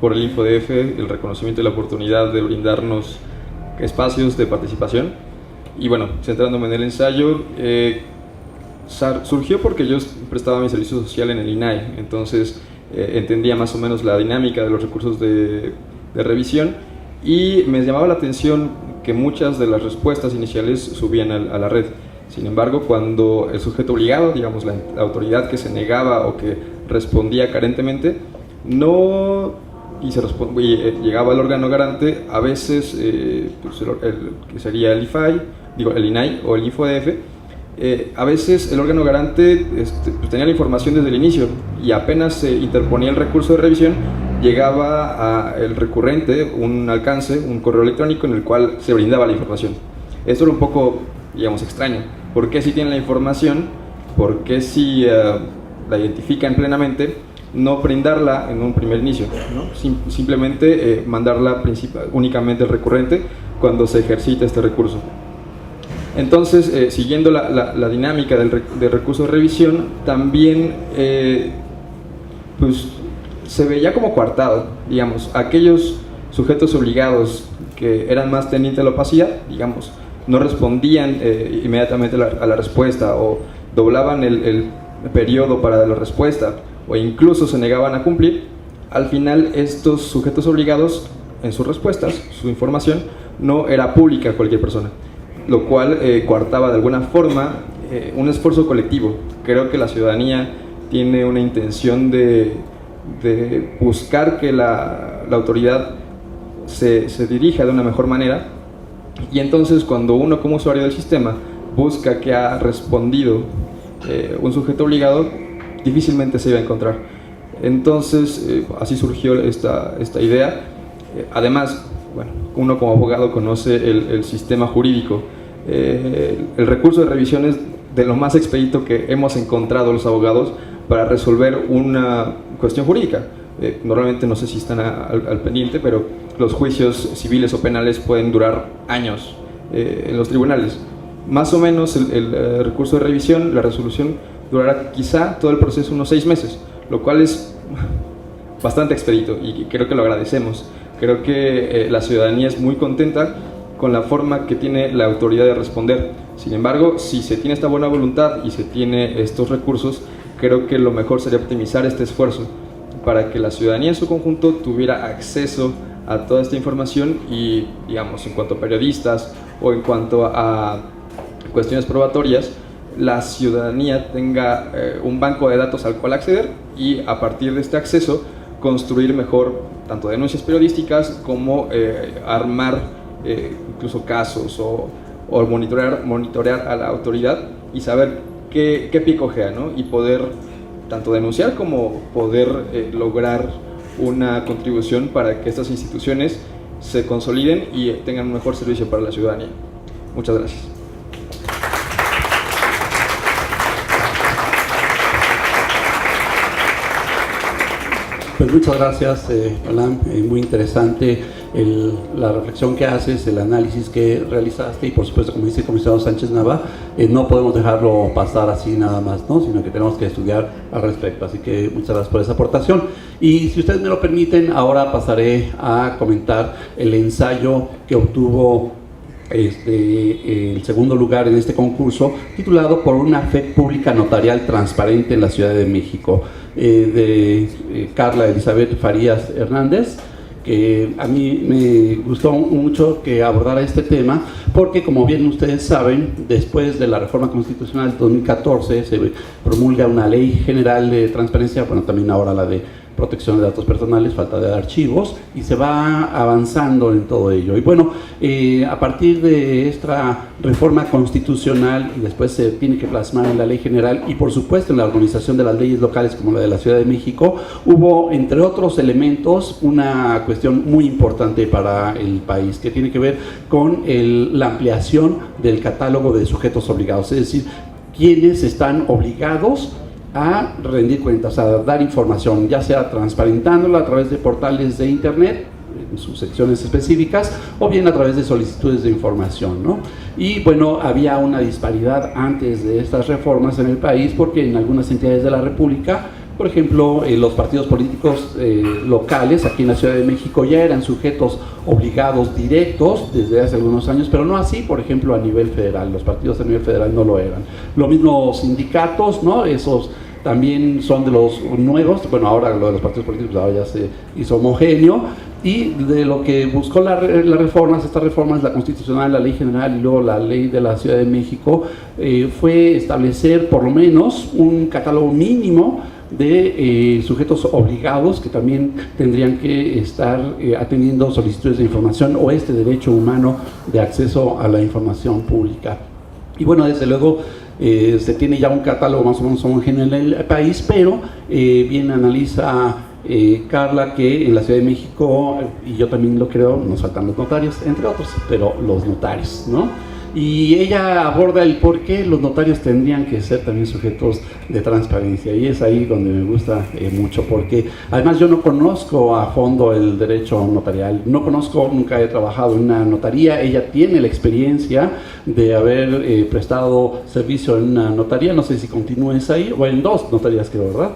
por el InfoDF, el reconocimiento y la oportunidad de brindarnos espacios de participación. Y bueno, centrándome en el ensayo, surgió porque yo prestaba mi servicio social en el INAI, entonces entendía más o menos la dinámica de los recursos de revisión, y me llamaba la atención que muchas de las respuestas iniciales subían a la red. Sin embargo, cuando el sujeto obligado, digamos la autoridad que se negaba o que respondía carentemente, llegaba al órgano garante, a veces que sería el IFAI, el INAI o el InfoDF, a veces el órgano garante pues tenía la información desde el inicio, y apenas se interponía el recurso de revisión, llegaba el recurrente un alcance, un correo electrónico en el cual se brindaba la información. Esto era un poco, digamos, extraño. ¿Por qué si tienen la información? ¿Por qué si la identifican plenamente, no brindarla en un primer inicio, ¿no? Simplemente mandarla únicamente al recurrente cuando se ejercita este recurso? Entonces, siguiendo la dinámica del recurso de revisión, también pues, se veía como coartado, digamos, aquellos sujetos obligados que eran más tendientes a la opacidad, digamos, no respondían inmediatamente a la respuesta, o doblaban el periodo para la respuesta, o incluso se negaban a cumplir. Al final, estos sujetos obligados, en sus respuestas, su información no era pública a cualquier persona, lo cual coartaba de alguna forma un esfuerzo colectivo. Creo que la ciudadanía tiene una intención de buscar que la autoridad se dirija de una mejor manera, y entonces cuando uno como usuario del sistema busca que ha respondido un sujeto obligado, difícilmente se iba a encontrar. Entonces así surgió esta idea. Además, bueno, uno como abogado conoce el sistema jurídico. El recurso de revisión es de lo más expedito que hemos encontrado los abogados para resolver una cuestión jurídica. Normalmente, no sé si están al pendiente, pero los juicios civiles o penales pueden durar años en los tribunales. Más o menos el recurso de revisión, la resolución, durará quizá todo el proceso unos 6 meses, lo cual es bastante expedito, y creo que lo agradecemos. Creo que la ciudadanía es muy contenta con la forma que tiene la autoridad de responder. Sin embargo, si se tiene esta buena voluntad y se tiene estos recursos, creo que lo mejor sería optimizar este esfuerzo para que la ciudadanía en su conjunto tuviera acceso a toda esta información y, digamos, en cuanto a periodistas o en cuanto a cuestiones probatorias, la ciudadanía tenga un banco de datos al cual acceder y a partir de este acceso construir mejor tanto denuncias periodísticas como armar incluso casos o monitorear a la autoridad y saber qué pie cojea, ¿no? Y poder tanto denunciar como poder lograr una contribución para que estas instituciones se consoliden y tengan un mejor servicio para la ciudadanía. Muchas gracias. Pues muchas gracias, Alan. Muy interesante la reflexión que haces, el análisis que realizaste y por supuesto, como dice el comisionado Sánchez Nava, no podemos dejarlo pasar así nada más, ¿no? Sino que tenemos que estudiar al respecto. Así que muchas gracias por esa aportación. Y si ustedes me lo permiten, ahora pasaré a comentar el ensayo que obtuvo el segundo lugar en este concurso, titulado Por una fe pública notarial transparente en la Ciudad de México, de Carla Elizabeth Farías Hernández, que a mí me gustó mucho que abordara este tema, porque como bien ustedes saben, después de la reforma constitucional de 2014 se promulga una ley general de transparencia, bueno, también ahora la de protección de datos personales, falta de archivos, y se va avanzando en todo ello. Y bueno, a partir de esta reforma constitucional, y después se tiene que plasmar en la ley general, y por supuesto en la organización de las leyes locales como la de la Ciudad de México, hubo, entre otros elementos, una cuestión muy importante para el país, que tiene que ver con la ampliación del catálogo de sujetos obligados, es decir, quienes están obligados a rendir cuentas, a dar información, ya sea transparentándola a través de portales de internet, en sus secciones específicas, o bien a través de solicitudes de información, ¿no? Y bueno, había una disparidad antes de estas reformas en el país, porque en algunas entidades de la República, por ejemplo, los partidos políticos locales aquí en la Ciudad de México ya eran sujetos obligados directos desde hace algunos años, pero no así, por ejemplo, a nivel federal. Los partidos a nivel federal no lo eran. Lo mismo sindicatos, ¿no? Esos también son de los nuevos. Bueno, ahora lo de los partidos políticos ahora ya se hizo homogéneo, y de lo que buscó estas reformas, la constitucional, la ley general y luego la ley de la Ciudad de México, fue establecer por lo menos un catálogo mínimo de sujetos obligados que también tendrían que estar atendiendo solicitudes de información o este derecho humano de acceso a la información pública. Y bueno, desde luego se tiene ya un catálogo más o menos homogéneo en el país, pero bien analiza Carla que en la Ciudad de México, y yo también lo creo, nos faltan los notarios, entre otros, pero los notarios, ¿no? Y ella aborda el por qué los notarios tendrían que ser también sujetos de transparencia, y es ahí donde me gusta mucho, porque además yo no conozco a fondo el derecho notarial, nunca he trabajado en una notaría. Ella tiene la experiencia de haber prestado servicio en una notaría, no sé si continúes ahí, o en dos notarías creo, ¿verdad?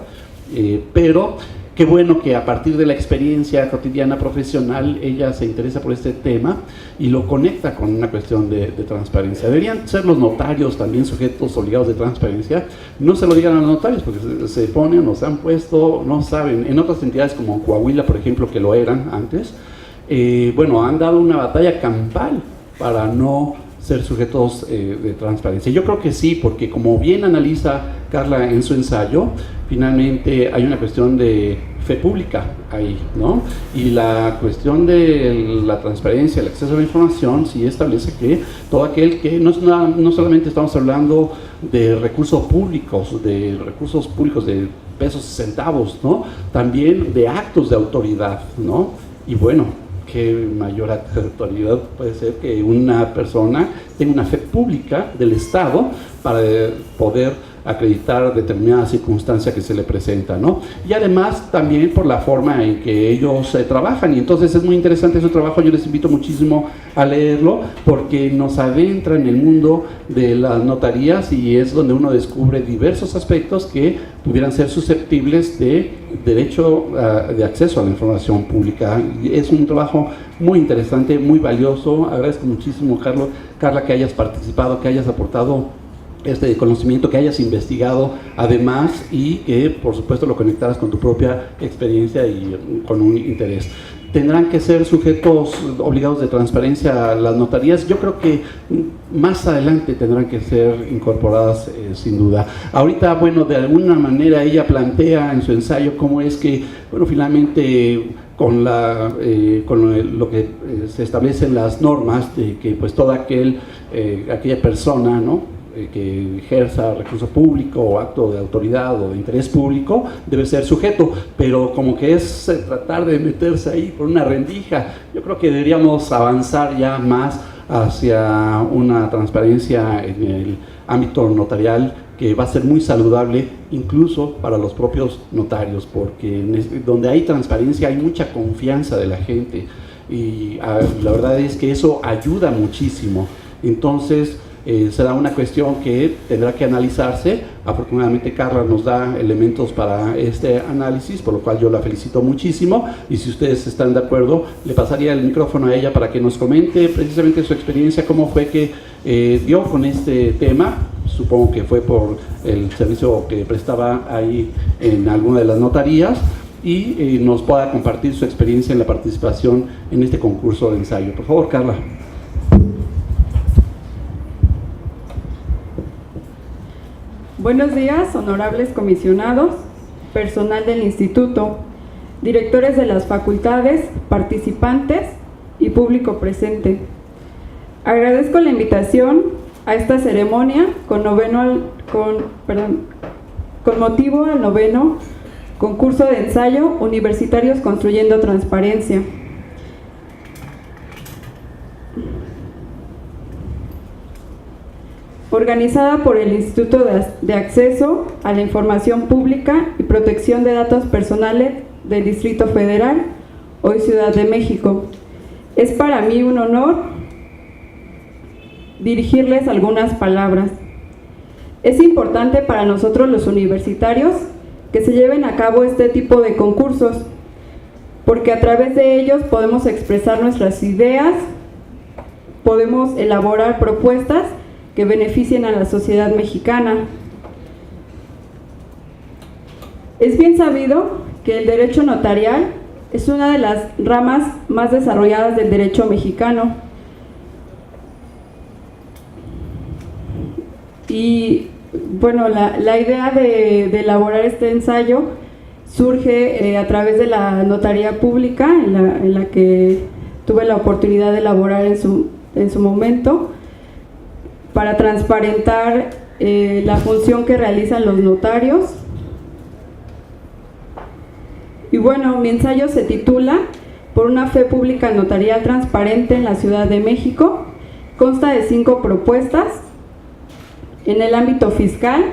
Pero qué bueno que a partir de la experiencia cotidiana profesional ella se interesa por este tema y lo conecta con una cuestión de transparencia. Deberían ser los notarios también sujetos obligados de transparencia. No se lo digan a los notarios porque se ponen o se han puesto, no saben. En otras entidades como Coahuila, por ejemplo, que lo eran antes, bueno, han dado una batalla campal para no ser sujetos de transparencia. Yo creo que sí, porque como bien analiza Carla en su ensayo, finalmente hay una cuestión de fe pública ahí, ¿no? Y la cuestión de la transparencia, el acceso a la información, sí establece que todo aquel que, no solamente estamos hablando de recursos públicos, de pesos y centavos, ¿no? También de actos de autoridad, ¿no? Y bueno, qué mayor autoridad puede ser que una persona tenga una fe pública del Estado para poder acreditar determinada circunstancia que se le presenta, ¿no? Y además también por la forma en que ellos trabajan, y entonces es muy interesante su trabajo. Yo les invito muchísimo a leerlo porque nos adentra en el mundo de las notarías y es donde uno descubre diversos aspectos que pudieran ser susceptibles de derecho de acceso a la información pública. Y es un trabajo muy interesante, muy valioso. Agradezco muchísimo, Carla, que hayas participado, que hayas aportado este conocimiento, que hayas investigado además y que por supuesto lo conectaras con tu propia experiencia y con un interés. ¿Tendrán que ser sujetos obligados de transparencia a las notarías? Yo creo que más adelante tendrán que ser incorporadas sin duda. Ahorita, bueno, de alguna manera ella plantea en su ensayo cómo es que, bueno, finalmente con lo que se establecen las normas de que pues toda aquella persona, ¿no?, que ejerza recurso público o acto de autoridad o de interés público debe ser sujeto, pero como que es tratar de meterse ahí por una rendija. Yo creo que deberíamos avanzar ya más hacia una transparencia en el ámbito notarial que va a ser muy saludable incluso para los propios notarios, porque donde hay transparencia hay mucha confianza de la gente y la verdad es que eso ayuda muchísimo. Entonces será una cuestión que tendrá que analizarse. Afortunadamente Carla nos da elementos para este análisis, por lo cual yo la felicito muchísimo, y si ustedes están de acuerdo le pasaría el micrófono a ella para que nos comente precisamente su experiencia, cómo fue que dio con este tema. Supongo que fue por el servicio que prestaba ahí en alguna de las notarías, y nos pueda compartir su experiencia en la participación en este concurso de ensayo. Por favor, Carla. Buenos días, honorables comisionados, personal del instituto, directores de las facultades, participantes y público presente. Agradezco la invitación a esta ceremonia con motivo al 9º concurso de ensayo Universitarios Construyendo Transparencia. Organizada por el Instituto de Acceso a la Información Pública y Protección de Datos Personales del Distrito Federal, hoy Ciudad de México. Es para mí un honor dirigirles algunas palabras. Es importante para nosotros los universitarios que se lleven a cabo este tipo de concursos, porque a través de ellos podemos expresar nuestras ideas, podemos elaborar propuestas que beneficien a la sociedad mexicana. Es bien sabido que el derecho notarial es una de las ramas más desarrolladas del derecho mexicano. Y bueno, la idea de elaborar este ensayo surge a través de la notaría pública en la que tuve la oportunidad de elaborar en su momento, para transparentar la función que realizan los notarios. Y bueno, mi ensayo se titula Por una fe pública notarial transparente en la Ciudad de México. Consta de 5 propuestas en el ámbito fiscal,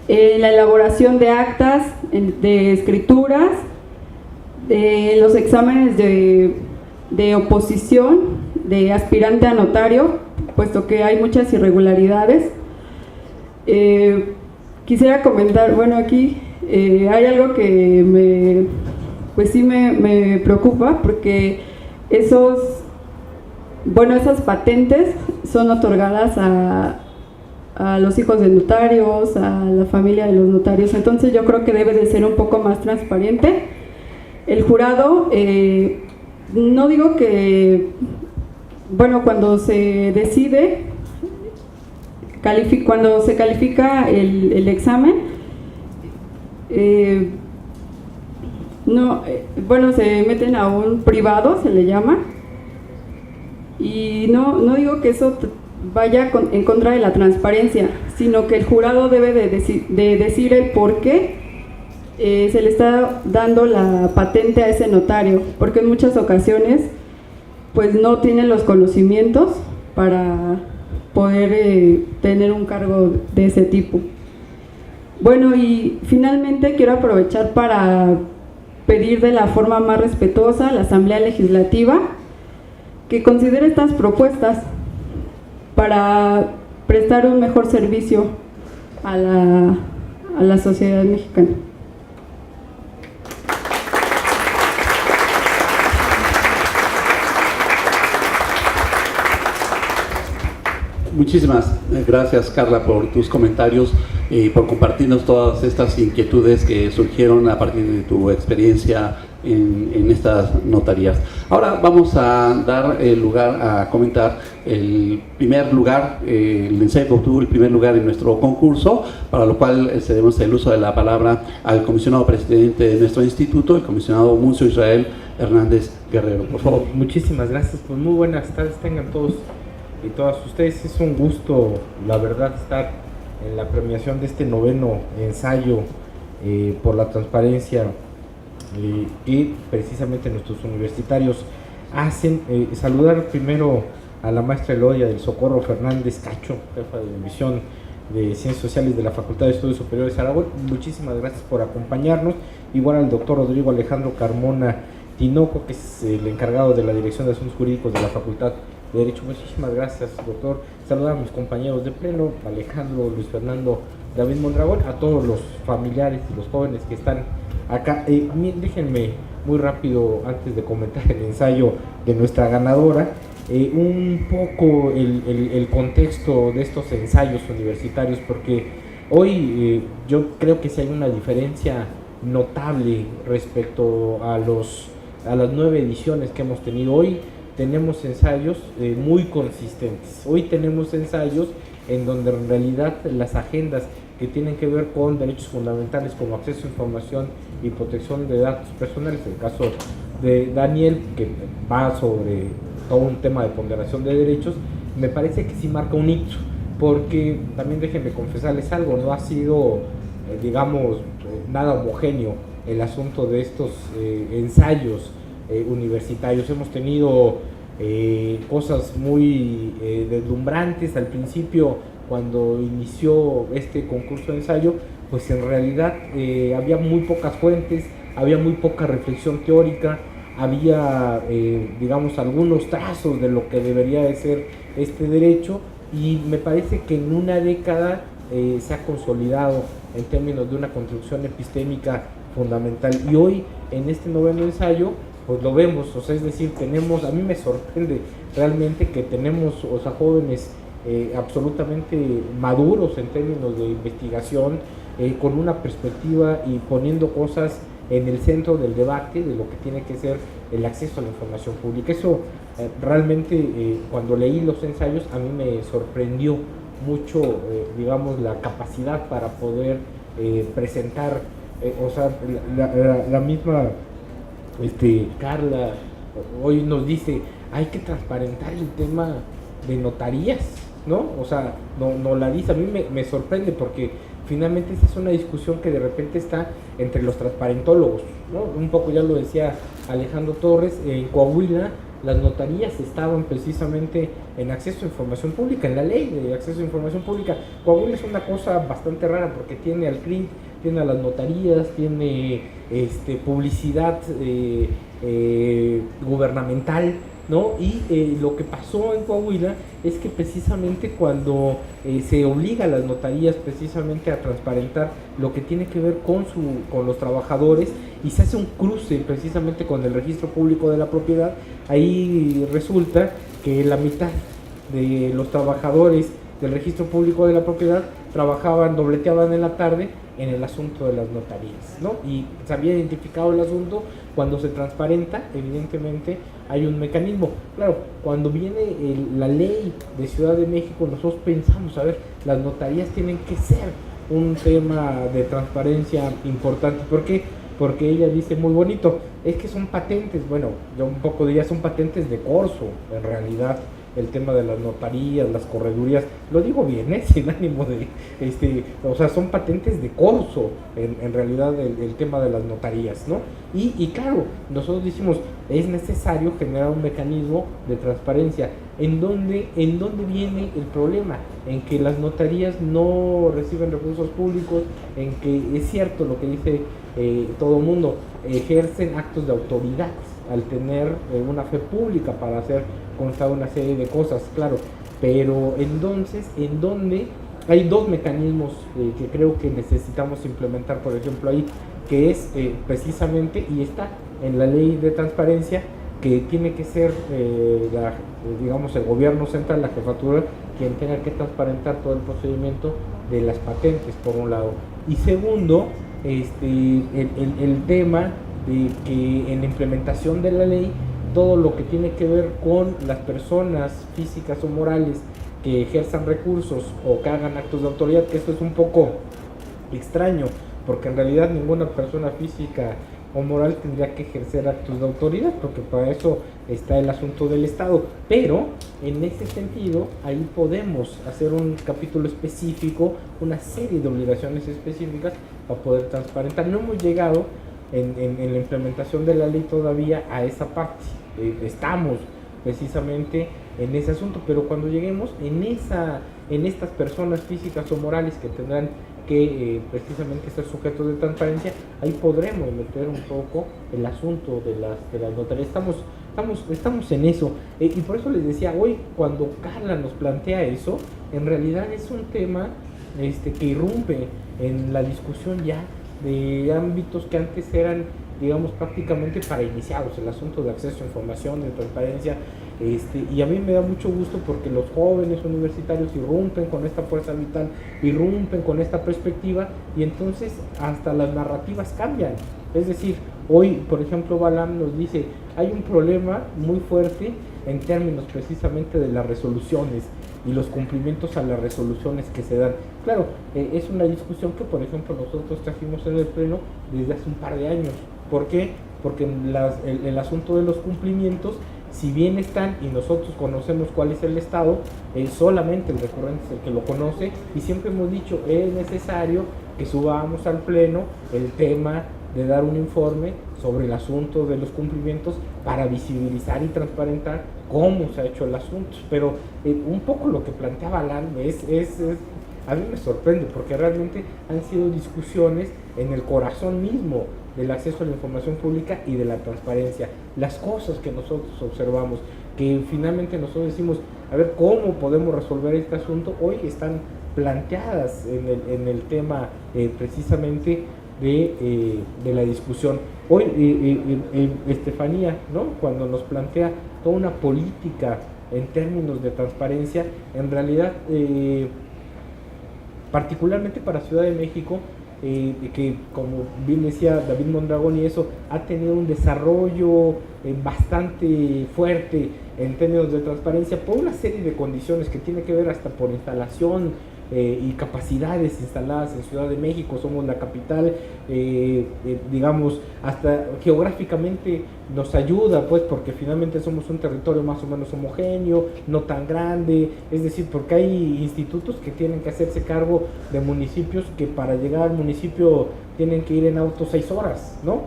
la elaboración de actas, de escrituras, de los exámenes de oposición, de aspirante a notario, puesto que hay muchas irregularidades. Quisiera comentar, bueno, aquí hay algo que me preocupa, porque esas patentes son otorgadas a los hijos de notarios, a la familia de los notarios. Entonces yo creo que debe de ser un poco más transparente. El jurado, no digo que, bueno, cuando se decide, cuando se califica el examen, se meten a un privado, se le llama, y no digo que eso vaya en contra de la transparencia, sino que el jurado debe de decir el por qué se le está dando la patente a ese notario, porque en muchas ocasiones pues no tienen los conocimientos para poder tener un cargo de ese tipo. Bueno, y finalmente quiero aprovechar para pedir de la forma más respetuosa a la Asamblea Legislativa que considere estas propuestas para prestar un mejor servicio a la sociedad mexicana. Muchísimas gracias, Carla, por tus comentarios y por compartirnos todas estas inquietudes que surgieron a partir de tu experiencia en estas notarías. Ahora vamos a dar lugar a comentar el primer lugar, el ensayo que obtuvo el primer lugar en nuestro concurso, para lo cual cedemos el uso de la palabra al comisionado presidente de nuestro instituto, el comisionado Muncio Israel Hernández Guerrero, por favor. Muchísimas gracias, pues muy buenas tardes tengan todos y todas ustedes. Es un gusto, la verdad, estar en la premiación de este noveno ensayo por la transparencia que precisamente nuestros universitarios hacen. Saludar primero a la maestra Elodia del Socorro Fernández Cacho, jefa de División de Ciencias Sociales de la Facultad de Estudios Superiores de Aragón. Muchísimas gracias por acompañarnos. Igual al doctor Rodrigo Alejandro Carmona Tinoco, que es el encargado de la Dirección de Asuntos Jurídicos de la Facultad de Derecho. Muchísimas gracias, doctor. Saludar a mis compañeros de pleno, Alejandro, Luis Fernando, David Mondragón, a todos los familiares y los jóvenes que están acá. Déjenme muy rápido, antes de comentar el ensayo de nuestra ganadora, un poco el contexto de estos ensayos universitarios, porque hoy yo creo que sí hay una diferencia notable respecto a las 9 ediciones que hemos tenido. Hoy tenemos ensayos muy consistentes. Hoy tenemos ensayos en donde en realidad las agendas que tienen que ver con derechos fundamentales como acceso a información y protección de datos personales, el caso de Daniel, que va sobre todo un tema de ponderación de derechos, me parece que sí marca un hito, porque también déjenme confesarles algo, no ha sido, digamos, nada homogéneo el asunto de estos ensayos universitarios. Hemos tenido cosas muy deslumbrantes al principio. Cuando inició este concurso de ensayo, pues en realidad había muy pocas fuentes, había muy poca reflexión teórica, había, digamos, algunos trazos de lo que debería de ser este derecho, y me parece que en una década se ha consolidado en términos de una construcción epistémica fundamental. Y hoy, en este noveno ensayo, pues lo vemos, o sea, es decir, tenemos, a mí me sorprende realmente que tenemos, o sea, jóvenes absolutamente maduros en términos de investigación, con una perspectiva y poniendo cosas en el centro del debate de lo que tiene que ser el acceso a la información pública. Eso realmente, cuando leí los ensayos, a mí me sorprendió mucho, digamos, la capacidad para poder presentar, o sea, la misma Carla hoy nos dice, hay que transparentar el tema de notarías, ¿no? O sea, no la dice. A mí me sorprende, porque finalmente esa es una discusión que de repente está entre los transparentólogos, ¿no? Un poco ya lo decía Alejandro Torres, en Coahuila las notarías estaban precisamente en acceso a información pública, en la ley de acceso a información pública. Coahuila es una cosa bastante rara, porque tiene al CRIM, tiene a las notarías, tiene publicidad gubernamental, ¿no? Y lo que pasó en Coahuila es que precisamente cuando se obliga a las notarías precisamente a transparentar lo que tiene que ver con los trabajadores, y se hace un cruce precisamente con el registro público de la propiedad, ahí resulta que la mitad de los trabajadores del registro público de la propiedad dobleteaban en la tarde en el asunto de las notarías, ¿no? Y se había identificado el asunto. Cuando se transparenta, evidentemente hay un mecanismo. Claro, cuando viene la ley de Ciudad de México, nosotros pensamos, a ver, las notarías tienen que ser un tema de transparencia importante. ¿Por qué? Porque ella dice muy bonito, es que son patentes. Bueno, yo un poco diría, son patentes de corso, en realidad, el tema de las notarías, las corredurías, lo digo bien, sin ánimo de, o sea, son patentes de corso, en realidad, el tema de las notarías, ¿no? Y claro, nosotros decimos, es necesario generar un mecanismo de transparencia. ¿En dónde viene el problema? En que las notarías no reciben recursos públicos, en que es cierto lo que dice todo el mundo, ejercen actos de autoridad al tener una fe pública para hacer constar una serie de cosas, claro, pero entonces, ¿en dónde? Hay dos mecanismos que creo que necesitamos implementar, por ejemplo, ahí, que es precisamente, y está en la ley de transparencia, que tiene que ser, digamos, el gobierno central, la jefatura, quien tenga que transparentar todo el procedimiento de las patentes, por un lado. Y segundo, el tema de que en la implementación de la ley, todo lo que tiene que ver con las personas físicas o morales que ejerzan recursos o que hagan actos de autoridad, que esto es un poco extraño, porque en realidad ninguna persona física o moral tendría que ejercer actos de autoridad, porque para eso está el asunto del Estado, pero en ese sentido ahí podemos hacer un capítulo específico, una serie de obligaciones específicas para poder transparentar. No hemos llegado en la implementación de la ley todavía a esa parte, estamos precisamente en ese asunto, pero cuando lleguemos en estas personas físicas o morales que tendrán que precisamente ser sujetos de transparencia, ahí podremos meter un poco el asunto de las notarías. Estamos en eso, y por eso les decía, hoy cuando Carla nos plantea eso, en realidad es un tema que irrumpe en la discusión ya de ámbitos que antes eran, digamos, prácticamente para iniciados, el asunto de acceso a información, de transparencia, y a mí me da mucho gusto porque los jóvenes universitarios irrumpen con esta fuerza vital, irrumpen con esta perspectiva, y entonces hasta las narrativas cambian. Es decir, hoy, por ejemplo, Balam nos dice, hay un problema muy fuerte en términos precisamente de las resoluciones y los cumplimientos a las resoluciones que se dan. Claro, es una discusión que, por ejemplo, nosotros trajimos en el Pleno desde hace un par de años. ¿Por qué? Porque el asunto de los cumplimientos, si bien están y nosotros conocemos cuál es el estado, solamente el recurrente es el que lo conoce, y siempre hemos dicho, es necesario que subamos al Pleno el tema de dar un informe sobre el asunto de los cumplimientos para visibilizar y transparentar cómo se ha hecho el asunto. Pero un poco lo que planteaba Alan a mí me sorprende, porque realmente han sido discusiones en el corazón mismo del acceso a la información pública y de la transparencia. Las cosas que nosotros observamos, que finalmente nosotros decimos, a ver cómo podemos resolver este asunto, hoy están planteadas en el tema precisamente de la discusión. Hoy Estefanía, ¿no?, cuando nos plantea toda una política en términos de transparencia, en realidad particularmente para Ciudad de México, que como bien decía David Mondragón, y eso ha tenido un desarrollo bastante fuerte en términos de transparencia por una serie de condiciones que tiene que ver hasta por instalación y capacidades instaladas en Ciudad de México. Somos la capital, digamos, hasta geográficamente nos ayuda, pues, porque finalmente somos un territorio más o menos homogéneo, no tan grande, es decir, porque hay institutos que tienen que hacerse cargo de municipios que para llegar al municipio tienen que ir en auto 6 horas, ¿no?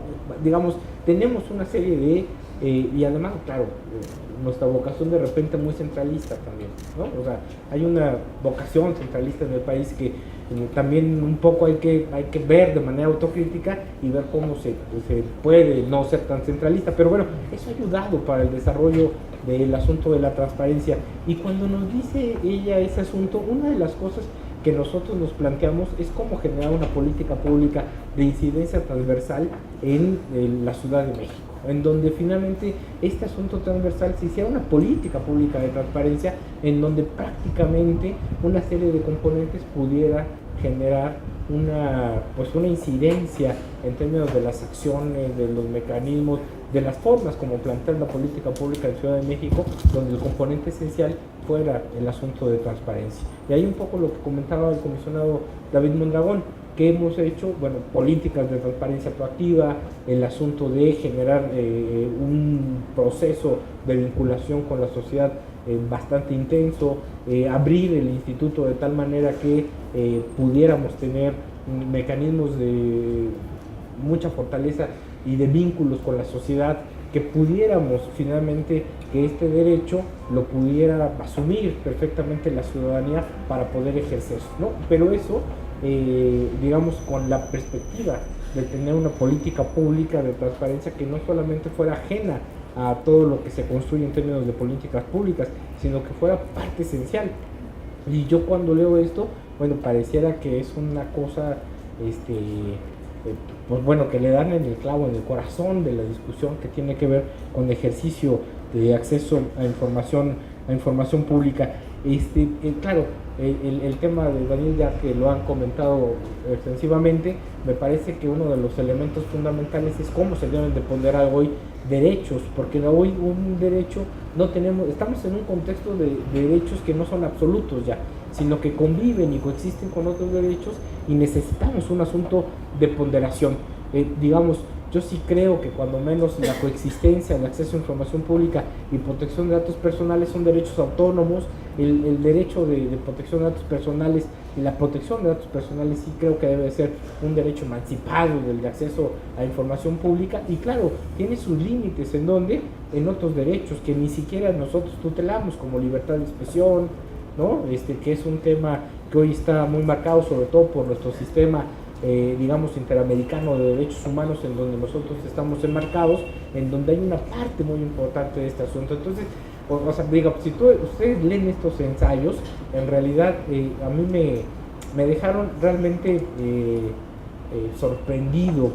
Digamos, tenemos una serie de, y además, claro, nuestra vocación de repente muy centralista también, ¿no? O sea, hay una vocación centralista en el país que también un poco hay que ver de manera autocrítica y ver cómo se puede no ser tan centralista, pero bueno, eso ha ayudado para el desarrollo del asunto de la transparencia. Y cuando nos dice ella ese asunto, una de las cosas que nosotros nos planteamos es cómo generar una política pública de incidencia transversal en la Ciudad de México, en donde finalmente este asunto transversal se hiciera una política pública de transparencia, en donde prácticamente una serie de componentes pudiera generar una incidencia en términos de las acciones, de los mecanismos, de las formas como plantear la política pública en Ciudad de México, donde el componente esencial fuera el asunto de transparencia. Y ahí un poco lo que comentaba el comisionado David Mondragón, que hemos hecho, bueno, políticas de transparencia proactiva, el asunto de generar un proceso de vinculación con la sociedad bastante intenso, abrir el instituto de tal manera que pudiéramos tener mecanismos de mucha fortaleza y de vínculos con la sociedad, que pudiéramos finalmente que este derecho lo pudiera asumir perfectamente la ciudadanía para poder ejercer, ¿no? Pero eso, digamos, con la perspectiva de tener una política pública de transparencia que no solamente fuera ajena a todo lo que se construye en términos de políticas públicas, sino que fuera parte esencial. Y yo cuando leo esto, bueno, pareciera que es una cosa, pues bueno, que le dan en el clavo, en el corazón de la discusión que tiene que ver con el ejercicio de acceso a información pública. Claro, el tema de Daniel, ya que lo han comentado extensivamente, me parece que uno de los elementos fundamentales es cómo se deben de ponderar hoy derechos, porque hoy un derecho no tenemos, estamos en un contexto de derechos que no son absolutos ya, sino que conviven y coexisten con otros derechos, y necesitamos un asunto de ponderación. Digamos, yo sí creo que cuando menos la coexistencia, el acceso a información pública y protección de datos personales son derechos autónomos. El derecho de protección de datos personales y la protección de datos personales sí creo que debe ser un derecho emancipado del de acceso a información pública, y claro, tiene sus límites en otros derechos que ni siquiera nosotros tutelamos, como libertad de expresión, ¿no? Que es un tema que hoy está muy marcado sobre todo por nuestro sistema digamos interamericano de derechos humanos, en donde nosotros estamos enmarcados, en donde hay una parte muy importante de este asunto. Entonces, o sea, digo, si ustedes leen estos ensayos, en realidad a mí me dejaron realmente sorprendido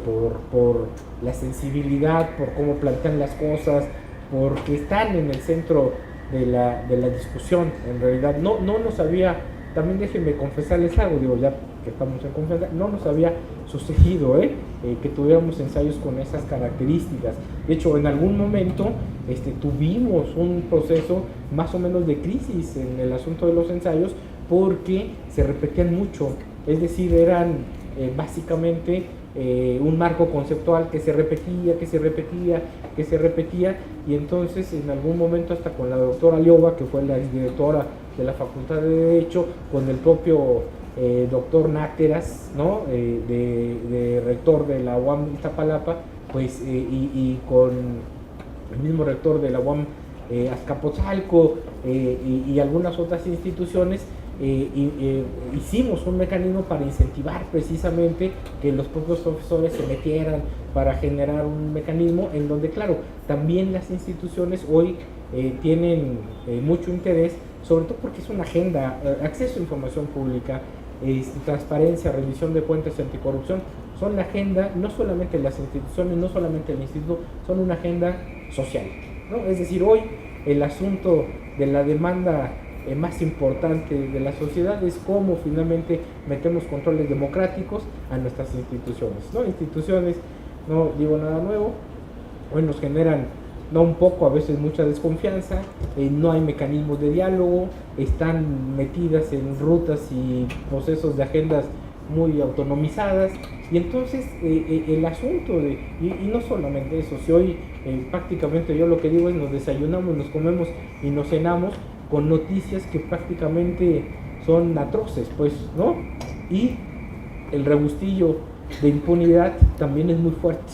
por la sensibilidad, por cómo plantean las cosas, porque están en el centro de la discusión. En realidad no nos había, también déjenme confesarles algo, digo, ya que estamos en confianza, no nos había sucedido que tuviéramos ensayos con esas características. De hecho, en algún momento tuvimos un proceso más o menos de crisis en el asunto de los ensayos, porque se repetían mucho, es decir, eran básicamente un marco conceptual que se repetía, y entonces en algún momento, hasta con la doctora Lioba, que fue la directora de la Facultad de Derecho, con el propio doctor Náteras, ¿no? de rector de la UAM Iztapalapa, pues, y con el mismo rector de la UAM Azcapotzalco y algunas otras instituciones, hicimos un mecanismo para incentivar precisamente que los propios profesores se metieran, para generar un mecanismo en donde, claro, también las instituciones hoy tienen mucho interés, sobre todo porque es una agenda, acceso a información pública, transparencia, rendición de cuentas y anticorrupción, son la agenda, no solamente las instituciones, no solamente el instituto, son una agenda social, ¿no? Es decir, hoy el asunto de la demanda más importante de la sociedad es cómo finalmente metemos controles democráticos a nuestras instituciones, ¿no? Instituciones, no digo nada nuevo, hoy nos generan un poco, a veces mucha desconfianza, no hay mecanismos de diálogo, están metidas en rutas y procesos de agendas muy autonomizadas, y entonces el asunto y no solamente eso, si hoy prácticamente yo lo que digo es nos desayunamos, nos comemos y nos cenamos con noticias que prácticamente son atroces, pues, ¿no? Y el rebustillo de impunidad también es muy fuerte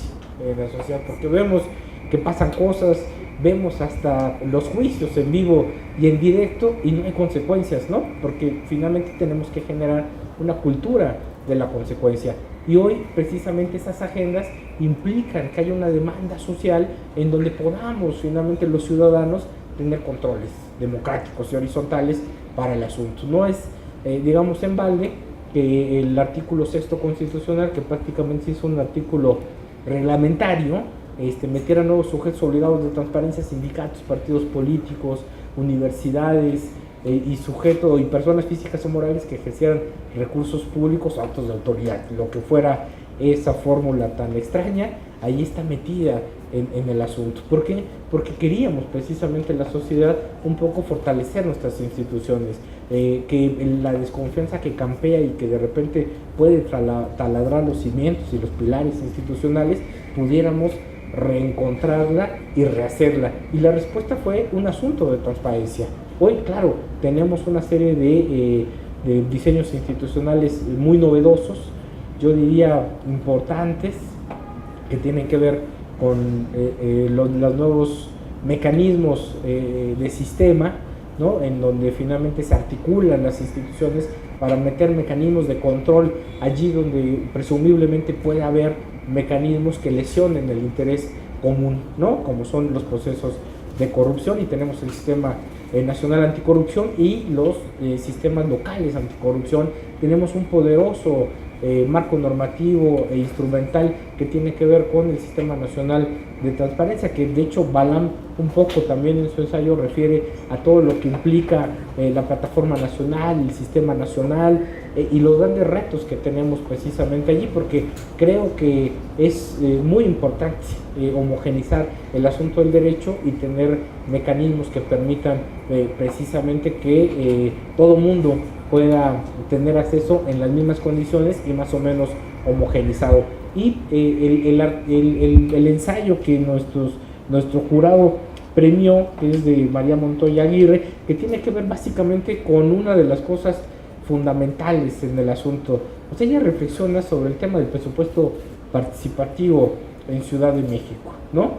en la sociedad, porque vemos que pasan cosas, vemos hasta los juicios en vivo y en directo y no hay consecuencias, ¿no? Porque finalmente tenemos que generar una cultura de la consecuencia. Y hoy precisamente esas agendas implican que haya una demanda social en donde podamos finalmente los ciudadanos tener controles democráticos y horizontales para el asunto. No es, digamos, en balde que el artículo 6º constitucional, que prácticamente es un artículo reglamentario, metiera nuevos sujetos obligados de transparencia, sindicatos, partidos políticos, universidades y personas físicas o morales que ejercieran recursos públicos, actos de autoridad, lo que fuera esa fórmula tan extraña, ahí está metida en el asunto. ¿Por qué? Porque queríamos precisamente la sociedad un poco fortalecer nuestras instituciones, que la desconfianza que campea y que de repente puede taladrar los cimientos y los pilares institucionales, pudiéramos reencontrarla y rehacerla. Y la respuesta fue un asunto de transparencia. Hoy, claro, tenemos una serie de diseños institucionales muy novedosos, yo diría importantes, que tienen que ver con los nuevos mecanismos de sistema, ¿no? En donde finalmente se articulan las instituciones para meter mecanismos de control allí donde presumiblemente puede haber mecanismos que lesionen el interés común, ¿no? Como son los procesos de corrupción, y tenemos el Sistema Nacional Anticorrupción y los sistemas locales anticorrupción. Tenemos un poderoso marco normativo e instrumental que tiene que ver con el Sistema Nacional de transparencia, que de hecho Balam un poco también en su ensayo refiere a todo lo que implica la plataforma nacional, el sistema nacional y los grandes retos que tenemos precisamente allí, porque creo que es muy importante homogeneizar el asunto del derecho y tener mecanismos que permitan precisamente que todo mundo pueda tener acceso en las mismas condiciones y más o menos homogeneizado. Y el ensayo que nuestro jurado premió, que es de María Montoya Aguirre, que tiene que ver básicamente con una de las cosas fundamentales en el asunto. Pues ella reflexiona sobre el tema del presupuesto participativo en Ciudad de México, ¿no?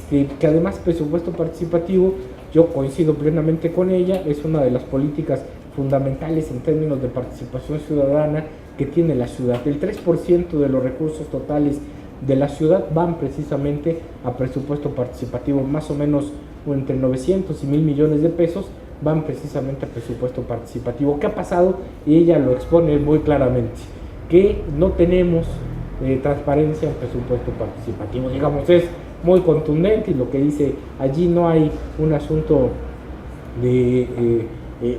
Que además presupuesto participativo, yo coincido plenamente con ella, es una de las políticas fundamentales en términos de participación ciudadana que tiene la ciudad. El 3% de los recursos totales de la ciudad van precisamente a presupuesto participativo, más o menos entre 900 y 1,000 millones de pesos van precisamente a presupuesto participativo. ¿Qué ha pasado? Y ella lo expone muy claramente, que no tenemos transparencia en presupuesto participativo, digamos, es muy contundente, y lo que dice allí, no hay un asunto de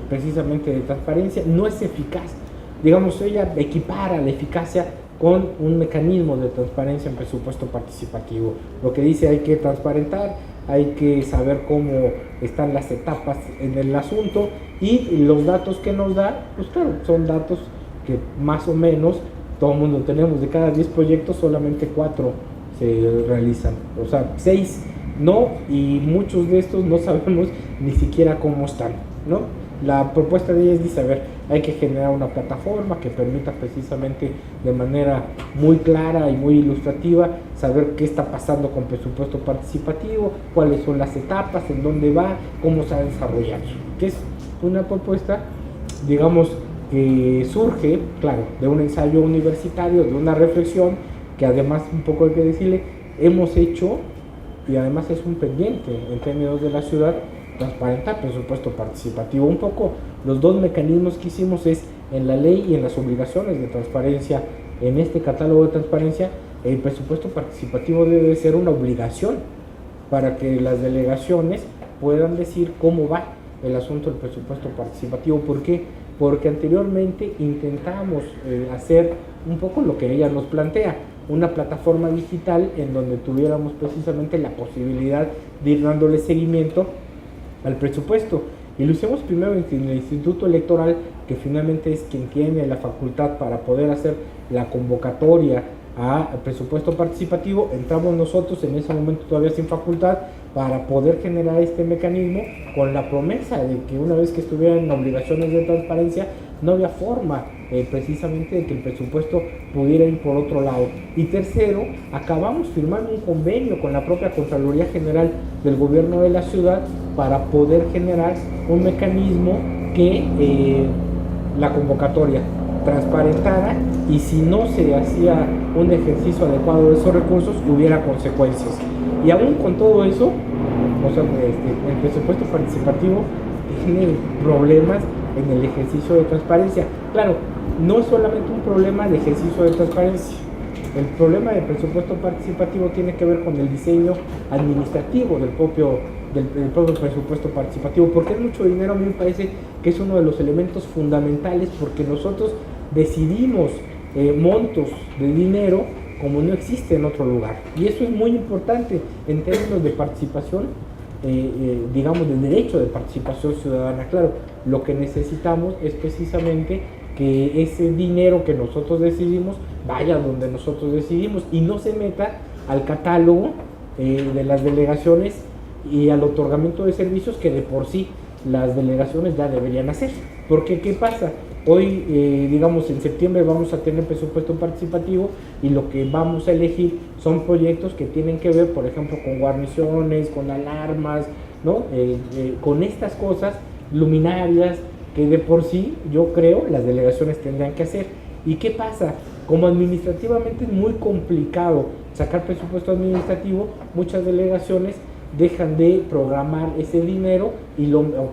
precisamente de transparencia, no es eficaz. Digamos, ella equipara la eficacia con un mecanismo de transparencia en presupuesto participativo. Lo que dice, hay que transparentar, hay que saber cómo están las etapas en el asunto, y los datos que nos da, pues claro, son datos que más o menos todo el mundo tenemos. De cada 10 proyectos solamente 4 se realizan, o sea, 6 no, y muchos de estos no sabemos ni siquiera cómo están, ¿no? La propuesta de ella es, dice, a ver, hay que generar una plataforma que permita precisamente de manera muy clara y muy ilustrativa saber qué está pasando con presupuesto participativo, cuáles son las etapas, en dónde va, cómo se ha desarrollado, que es una propuesta, digamos, que surge, claro, de un ensayo universitario, de una reflexión que además, un poco hay que decirle, hemos hecho, y además es un pendiente en términos de la ciudad, transparentar presupuesto participativo. Un poco los dos mecanismos que hicimos es en la ley y en las obligaciones de transparencia. En este catálogo de transparencia, el presupuesto participativo debe ser una obligación para que las delegaciones puedan decir cómo va el asunto del presupuesto participativo. ¿Por qué? Porque anteriormente intentamos hacer un poco lo que ella nos plantea, una plataforma digital en donde tuviéramos precisamente la posibilidad de ir dándole seguimiento al presupuesto, y lo hicimos primero en el Instituto Electoral, que finalmente es quien tiene la facultad para poder hacer la convocatoria a presupuesto participativo. Entramos nosotros en ese momento todavía sin facultad para poder generar este mecanismo, con la promesa de que una vez que estuvieran obligaciones de transparencia no había forma precisamente de que el presupuesto pudiera ir por otro lado. Y tercero, acabamos firmando un convenio con la propia Contraloría General del Gobierno de la Ciudad para poder generar un mecanismo que la convocatoria transparentara, y si no se hacía un ejercicio adecuado de esos recursos hubiera consecuencias. Y aún con todo eso, o sea, el presupuesto participativo tiene problemas en el ejercicio de transparencia. Claro, no es solamente un problema de ejercicio de transparencia. El problema del presupuesto participativo tiene que ver con el diseño administrativo del propio presupuesto participativo, porque es mucho dinero. A mí me parece que es uno de los elementos fundamentales, porque nosotros decidimos montos de dinero como no existe en otro lugar, y eso es muy importante en términos de participación, digamos, de derecho de participación ciudadana. Claro, lo que necesitamos es precisamente que ese dinero que nosotros decidimos vaya donde nosotros decidimos y no se meta al catálogo de las delegaciones y al otorgamiento de servicios que de por sí las delegaciones ya deberían hacer. Porque ¿qué pasa? Hoy, digamos, en septiembre vamos a tener presupuesto participativo, y lo que vamos a elegir son proyectos que tienen que ver, por ejemplo, con guarniciones, con alarmas, ¿no? Con estas cosas, luminarias, que de por sí, yo creo, las delegaciones tendrán que hacer. ¿Y qué pasa? Como administrativamente es muy complicado sacar presupuesto administrativo, muchas delegaciones dejan de programar ese dinero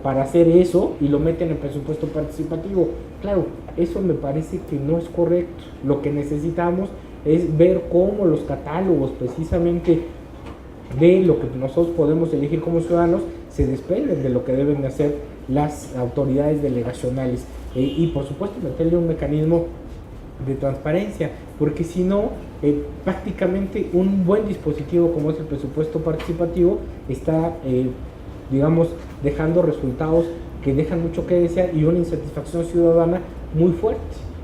para hacer eso, y lo meten en presupuesto participativo. Claro, eso me parece que no es correcto. Lo que necesitamos es ver cómo los catálogos precisamente de lo que nosotros podemos elegir como ciudadanos se desprenden de lo que deben de hacer las autoridades delegacionales, y por supuesto meterle un mecanismo de transparencia, porque si no, prácticamente un buen dispositivo como es el presupuesto participativo está, digamos, dejando resultados que dejan mucho que desear y una insatisfacción ciudadana muy fuerte,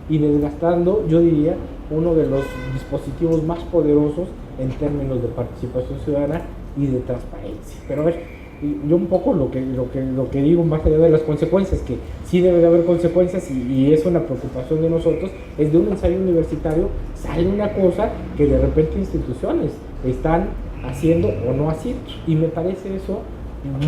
y desgastando, yo diría, uno de los dispositivos más poderosos en términos de participación ciudadana y de transparencia. Pero a ver, yo un poco lo que digo, más allá de las consecuencias, que sí debe de haber consecuencias y es una preocupación de nosotros, es de un ensayo universitario sale una cosa que de repente instituciones están haciendo o no haciendo, y me parece eso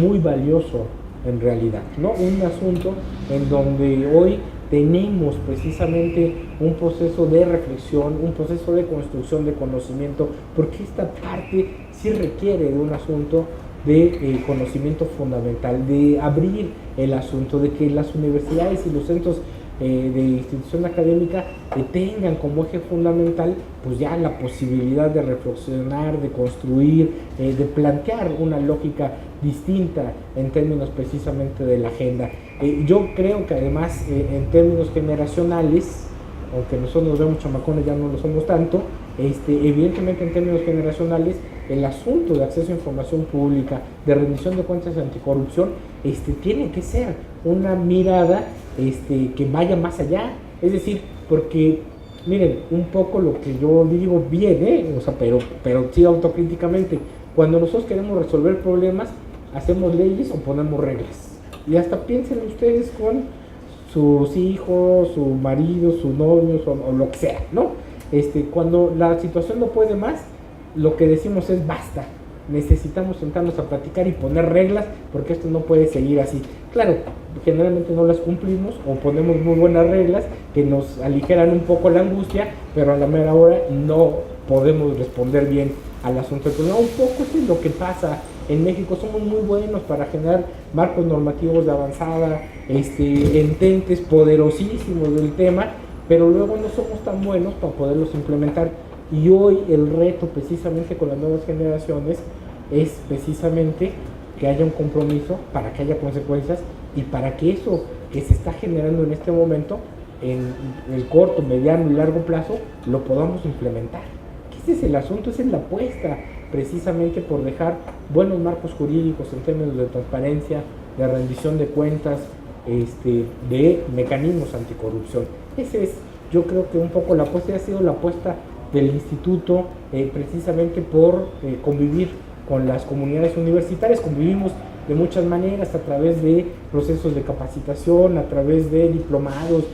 muy valioso en realidad, ¿no? Un asunto en donde hoy tenemos precisamente un proceso de reflexión, un proceso de construcción de conocimiento, porque esta parte sí requiere de un asunto de conocimiento fundamental, de abrir el asunto, de que las universidades y los centros de institución académica tengan como eje fundamental pues ya la posibilidad de reflexionar, de construir, de plantear una lógica distinta en términos precisamente de la agenda. Yo creo que además en términos generacionales, aunque nosotros nos vemos chamacones, ya no lo somos tanto, evidentemente en términos generacionales el asunto de acceso a información pública, de rendición de cuentas y anticorrupción, tiene que ser una mirada que vaya más allá. Es decir, porque miren, un poco lo que yo digo bien, o sea, pero sí autocríticamente, cuando nosotros queremos resolver problemas, hacemos leyes o ponemos reglas. Y hasta piensen ustedes con sus hijos, su marido, su novio, o lo que sea, ¿no? Cuando la situación no puede más, lo que decimos es basta, necesitamos sentarnos a platicar y poner reglas porque esto no puede seguir así. Claro, generalmente no las cumplimos o ponemos muy buenas reglas que nos aligeran un poco la angustia, pero a la mera hora no podemos responder bien al asunto. Pero no, un poco eso es lo que pasa en México. Somos muy buenos para generar marcos normativos de avanzada, ententes poderosísimos del tema, pero luego no somos tan buenos para poderlos implementar. Y hoy el reto precisamente con las nuevas generaciones es precisamente que haya un compromiso para que haya consecuencias y para que eso que se está generando en este momento, en el corto, mediano y largo plazo, lo podamos implementar. Ese es el asunto, esa es la apuesta, precisamente por dejar buenos marcos jurídicos en términos de transparencia, de rendición de cuentas, de mecanismos anticorrupción. Ese es, yo creo que un poco la apuesta, ha sido la apuesta del instituto, precisamente por convivir con las comunidades universitarias. Convivimos de muchas maneras, a través de procesos de capacitación, a través de diplomados,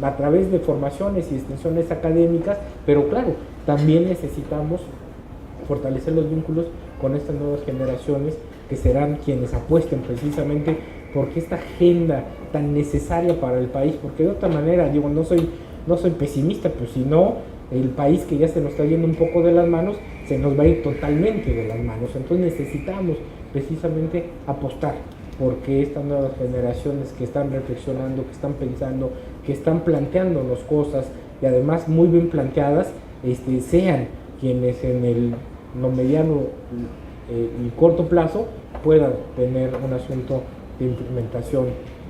a través de formaciones y extensiones académicas, pero claro, también necesitamos fortalecer los vínculos con estas nuevas generaciones que serán quienes apuesten precisamente porque esta agenda tan necesaria para el país, porque de otra manera, digo, no soy pesimista, pero si no, el país que ya se nos está yendo un poco de las manos, se nos va a ir totalmente de las manos. Entonces necesitamos precisamente apostar porque estas nuevas generaciones que están reflexionando, que están pensando, que están planteándonos cosas y además muy bien planteadas, sean quienes en el mediano y corto plazo puedan tener un asunto de implementación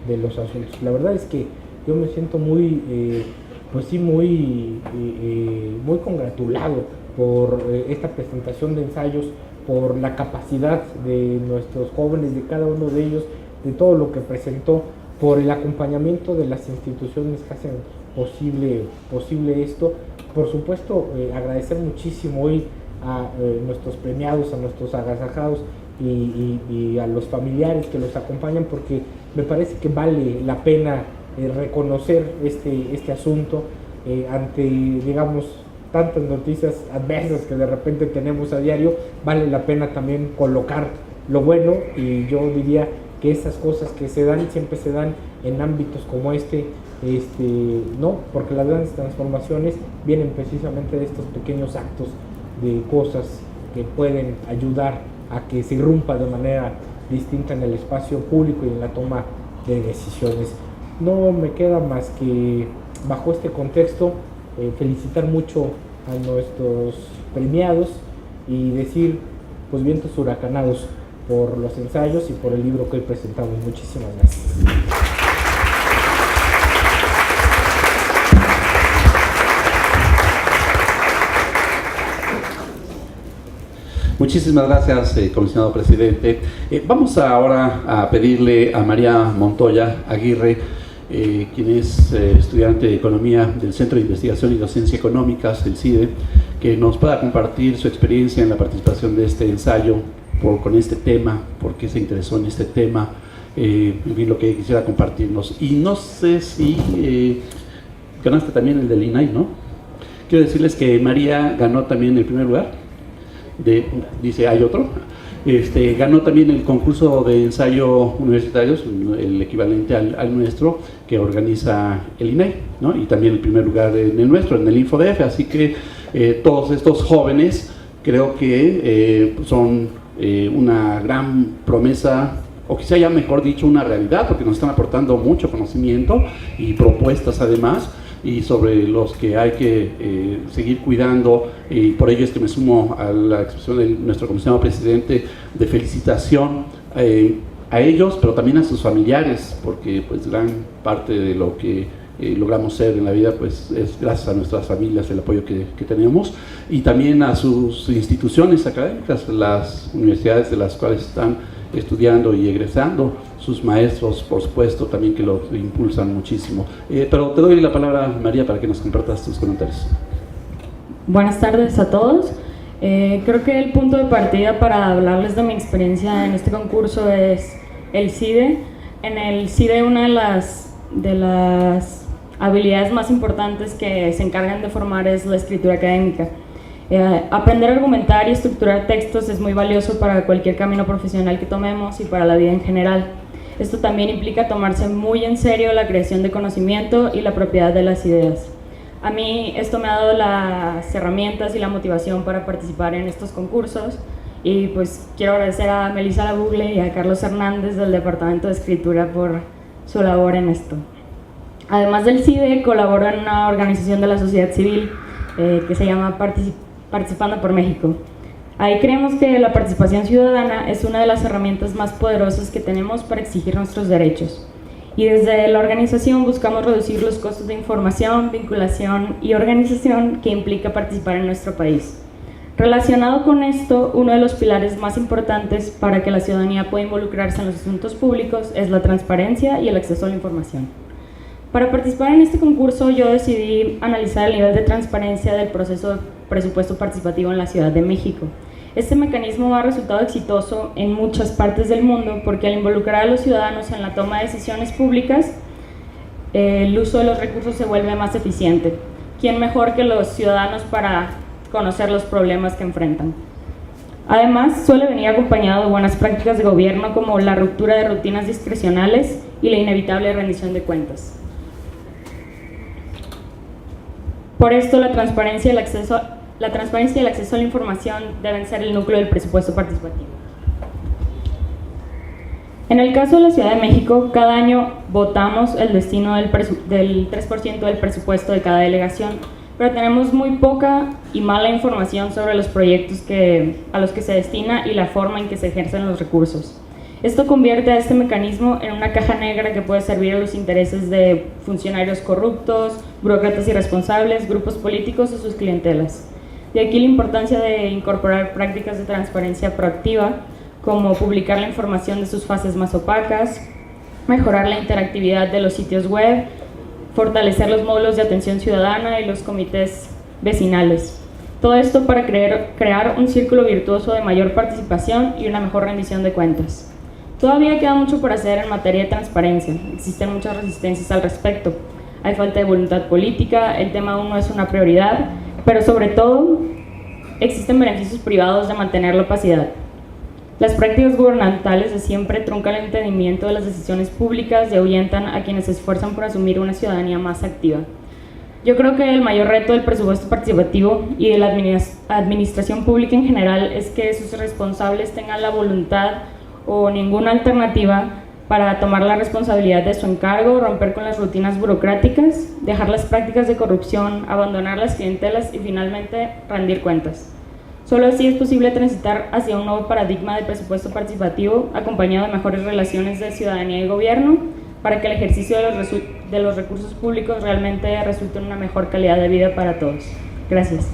de los asuntos. La verdad es que yo me siento muy muy congratulado por esta presentación de ensayos, por la capacidad de nuestros jóvenes, de cada uno de ellos, de todo lo que presentó, por el acompañamiento de las instituciones que hacen posible esto. Por supuesto, agradecer muchísimo hoy a nuestros premiados, a nuestros agasajados y a los familiares que los acompañan, porque me parece que vale la pena reconocer este asunto ante, digamos, tantas noticias adversas que de repente tenemos a diario. Vale la pena también colocar lo bueno, y yo diría que esas cosas que se dan siempre se dan en ámbitos como no, porque las grandes transformaciones vienen precisamente de estos pequeños actos de cosas que pueden ayudar a que se irrumpa de manera distinta en el espacio público y en la toma de decisiones. No me queda más que, bajo este contexto, felicitar mucho a nuestros premiados y decir pues vientos huracanados por los ensayos y por el libro que hoy presentamos. Muchísimas gracias. Muchísimas gracias, comisionado presidente. Vamos ahora a pedirle a María Montoya Aguirre, quien es estudiante de Economía del Centro de Investigación y Docencia Económicas, el CIDE, que nos pueda compartir su experiencia en la participación de este ensayo con este tema, por qué se interesó en este tema, en fin, lo que quisiera compartirnos. Y no sé si ganaste también el del INAI, ¿no? Quiero decirles que María ganó también el primer lugar. Dice, hay otro, ganó también el concurso de ensayo universitarios, el equivalente al nuestro, que organiza el INAI, ¿no? Y también el primer lugar en el nuestro, en el InfoDF, así que todos estos jóvenes creo que son una gran promesa, o quizá ya mejor dicho una realidad, porque nos están aportando mucho conocimiento y propuestas además, y sobre los que hay que seguir cuidando, y por ello es que me sumo a la expresión de nuestro comisionado presidente de felicitación a ellos, pero también a sus familiares, porque pues gran parte de lo que logramos ser en la vida pues es gracias a nuestras familias, el apoyo que tenemos, y también a sus instituciones académicas, las universidades de las cuales están estudiando y egresando, sus maestros, por supuesto, también que lo impulsan muchísimo. Pero te doy la palabra, María, para que nos compartas tus comentarios. Buenas tardes a todos. Creo que el punto de partida para hablarles de mi experiencia en este concurso es el CIDE. En el CIDE una de las habilidades más importantes que se encargan de formar es la escritura académica. Aprender a argumentar y estructurar textos es muy valioso para cualquier camino profesional que tomemos y para la vida en general. Esto también implica tomarse muy en serio la creación de conocimiento y la propiedad de las ideas. A mí esto me ha dado las herramientas y la motivación para participar en estos concursos, y pues quiero agradecer a Melissa Labugle y a Carlos Hernández del Departamento de Escritura por su labor en esto. Además del CIDE, colaboro en una organización de la sociedad civil que se llama Participando por México. Ahí creemos que la participación ciudadana es una de las herramientas más poderosas que tenemos para exigir nuestros derechos. Y desde la organización buscamos reducir los costos de información, vinculación y organización que implica participar en nuestro país. Relacionado con esto, uno de los pilares más importantes para que la ciudadanía pueda involucrarse en los asuntos públicos es la transparencia y el acceso a la información. Para participar en este concurso yo decidí analizar el nivel de transparencia del proceso de presupuesto participativo en la Ciudad de México. Este mecanismo ha resultado exitoso en muchas partes del mundo porque al involucrar a los ciudadanos en la toma de decisiones públicas, el uso de los recursos se vuelve más eficiente. ¿Quién mejor que los ciudadanos para conocer los problemas que enfrentan? Además, suele venir acompañado de buenas prácticas de gobierno como la ruptura de rutinas discrecionales y la inevitable rendición de cuentas. Por esto, la transparencia y el acceso a la información deben ser el núcleo del presupuesto participativo. En el caso de la Ciudad de México, cada año votamos el destino del 3% del presupuesto de cada delegación, pero tenemos muy poca y mala información sobre los proyectos a los que se destina y la forma en que se ejercen los recursos. Esto convierte a este mecanismo en una caja negra que puede servir a los intereses de funcionarios corruptos, burócratas irresponsables, grupos políticos o sus clientelas. De aquí la importancia de incorporar prácticas de transparencia proactiva, como publicar la información de sus fases más opacas, mejorar la interactividad de los sitios web, fortalecer los módulos de atención ciudadana y los comités vecinales. Todo esto para crear un círculo virtuoso de mayor participación y una mejor rendición de cuentas. Todavía queda mucho por hacer en materia de transparencia. Existen muchas resistencias al respecto. Hay falta de voluntad política, el tema aún no es una prioridad, pero sobre todo existen beneficios privados de mantener la opacidad. Las prácticas gubernamentales de siempre truncan el entendimiento de las decisiones públicas y ahuyentan a quienes se esfuerzan por asumir una ciudadanía más activa. Yo creo que el mayor reto del presupuesto participativo y de la administración pública en general es que sus responsables tengan la voluntad o ninguna alternativa para tomar la responsabilidad de su encargo, romper con las rutinas burocráticas, dejar las prácticas de corrupción, abandonar las clientelas y finalmente rendir cuentas. Solo así es posible transitar hacia un nuevo paradigma de presupuesto participativo acompañado de mejores relaciones de ciudadanía y gobierno para que el ejercicio de los recursos públicos realmente resulte en una mejor calidad de vida para todos. Gracias.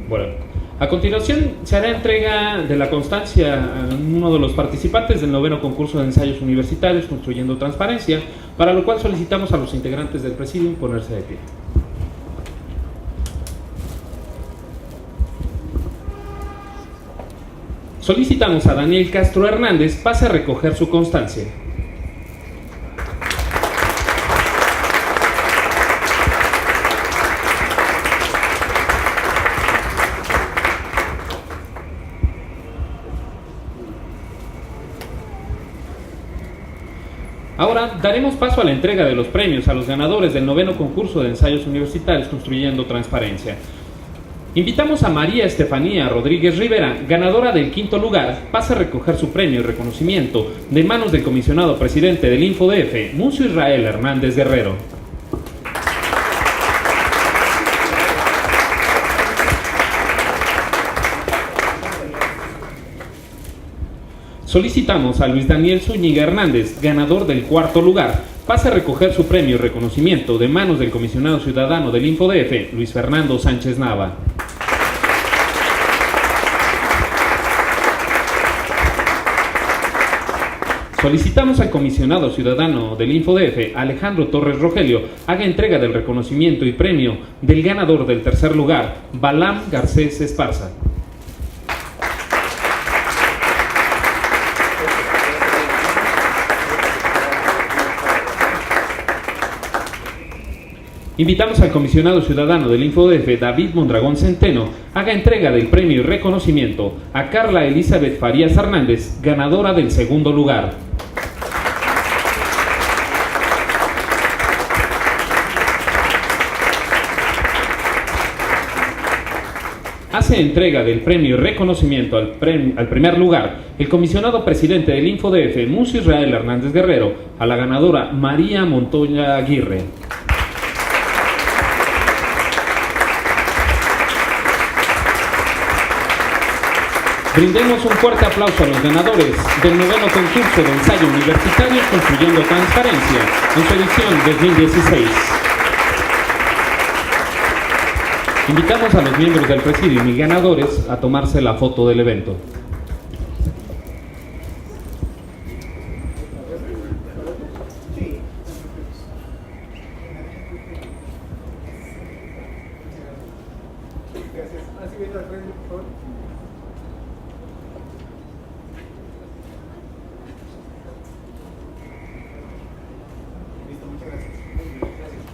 Bueno, a continuación se hará entrega de la constancia a uno de los participantes del 9º concurso de ensayos universitarios Construyendo Transparencia, para lo cual solicitamos a los integrantes del Presidium ponerse de pie. Solicitamos a Daniel Castro Hernández pase a recoger su constancia. Ahora daremos paso a la entrega de los premios a los ganadores del 9º concurso de ensayos universitarios Construyendo Transparencia. Invitamos a María Estefanía Rodríguez Rivera, ganadora del 5º lugar, pase a recoger su premio y reconocimiento de manos del comisionado presidente del InfoDF, Muncio Israel Hernández Guerrero. Solicitamos a Luis Daniel Zúñiga Hernández, ganador del 4º lugar, pase a recoger su premio y reconocimiento de manos del comisionado ciudadano del InfoDF, Luis Fernando Sánchez Nava. Solicitamos al comisionado ciudadano del InfoDF, Alejandro Torres Rogelio, haga entrega del reconocimiento y premio del ganador del 3º lugar, Balam Garcés Esparza. Invitamos al comisionado ciudadano del InfoDF, David Mondragón Centeno, haga entrega del premio y reconocimiento a Carla Elizabeth Farías Hernández, ganadora del 2º lugar. Hace entrega del premio y reconocimiento al primer lugar el comisionado presidente del InfoDF, Muncio Israel Hernández Guerrero, a la ganadora María Montoya Aguirre. Brindemos un fuerte aplauso a los ganadores del 9º concurso de ensayo universitario Construyendo Transparencia en su edición 2016. Invitamos a los miembros del Presidium y ganadores a tomarse la foto del evento.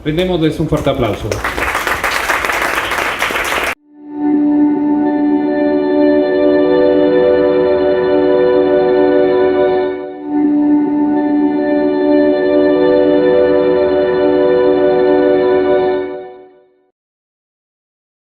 Brindémosles un fuerte aplauso.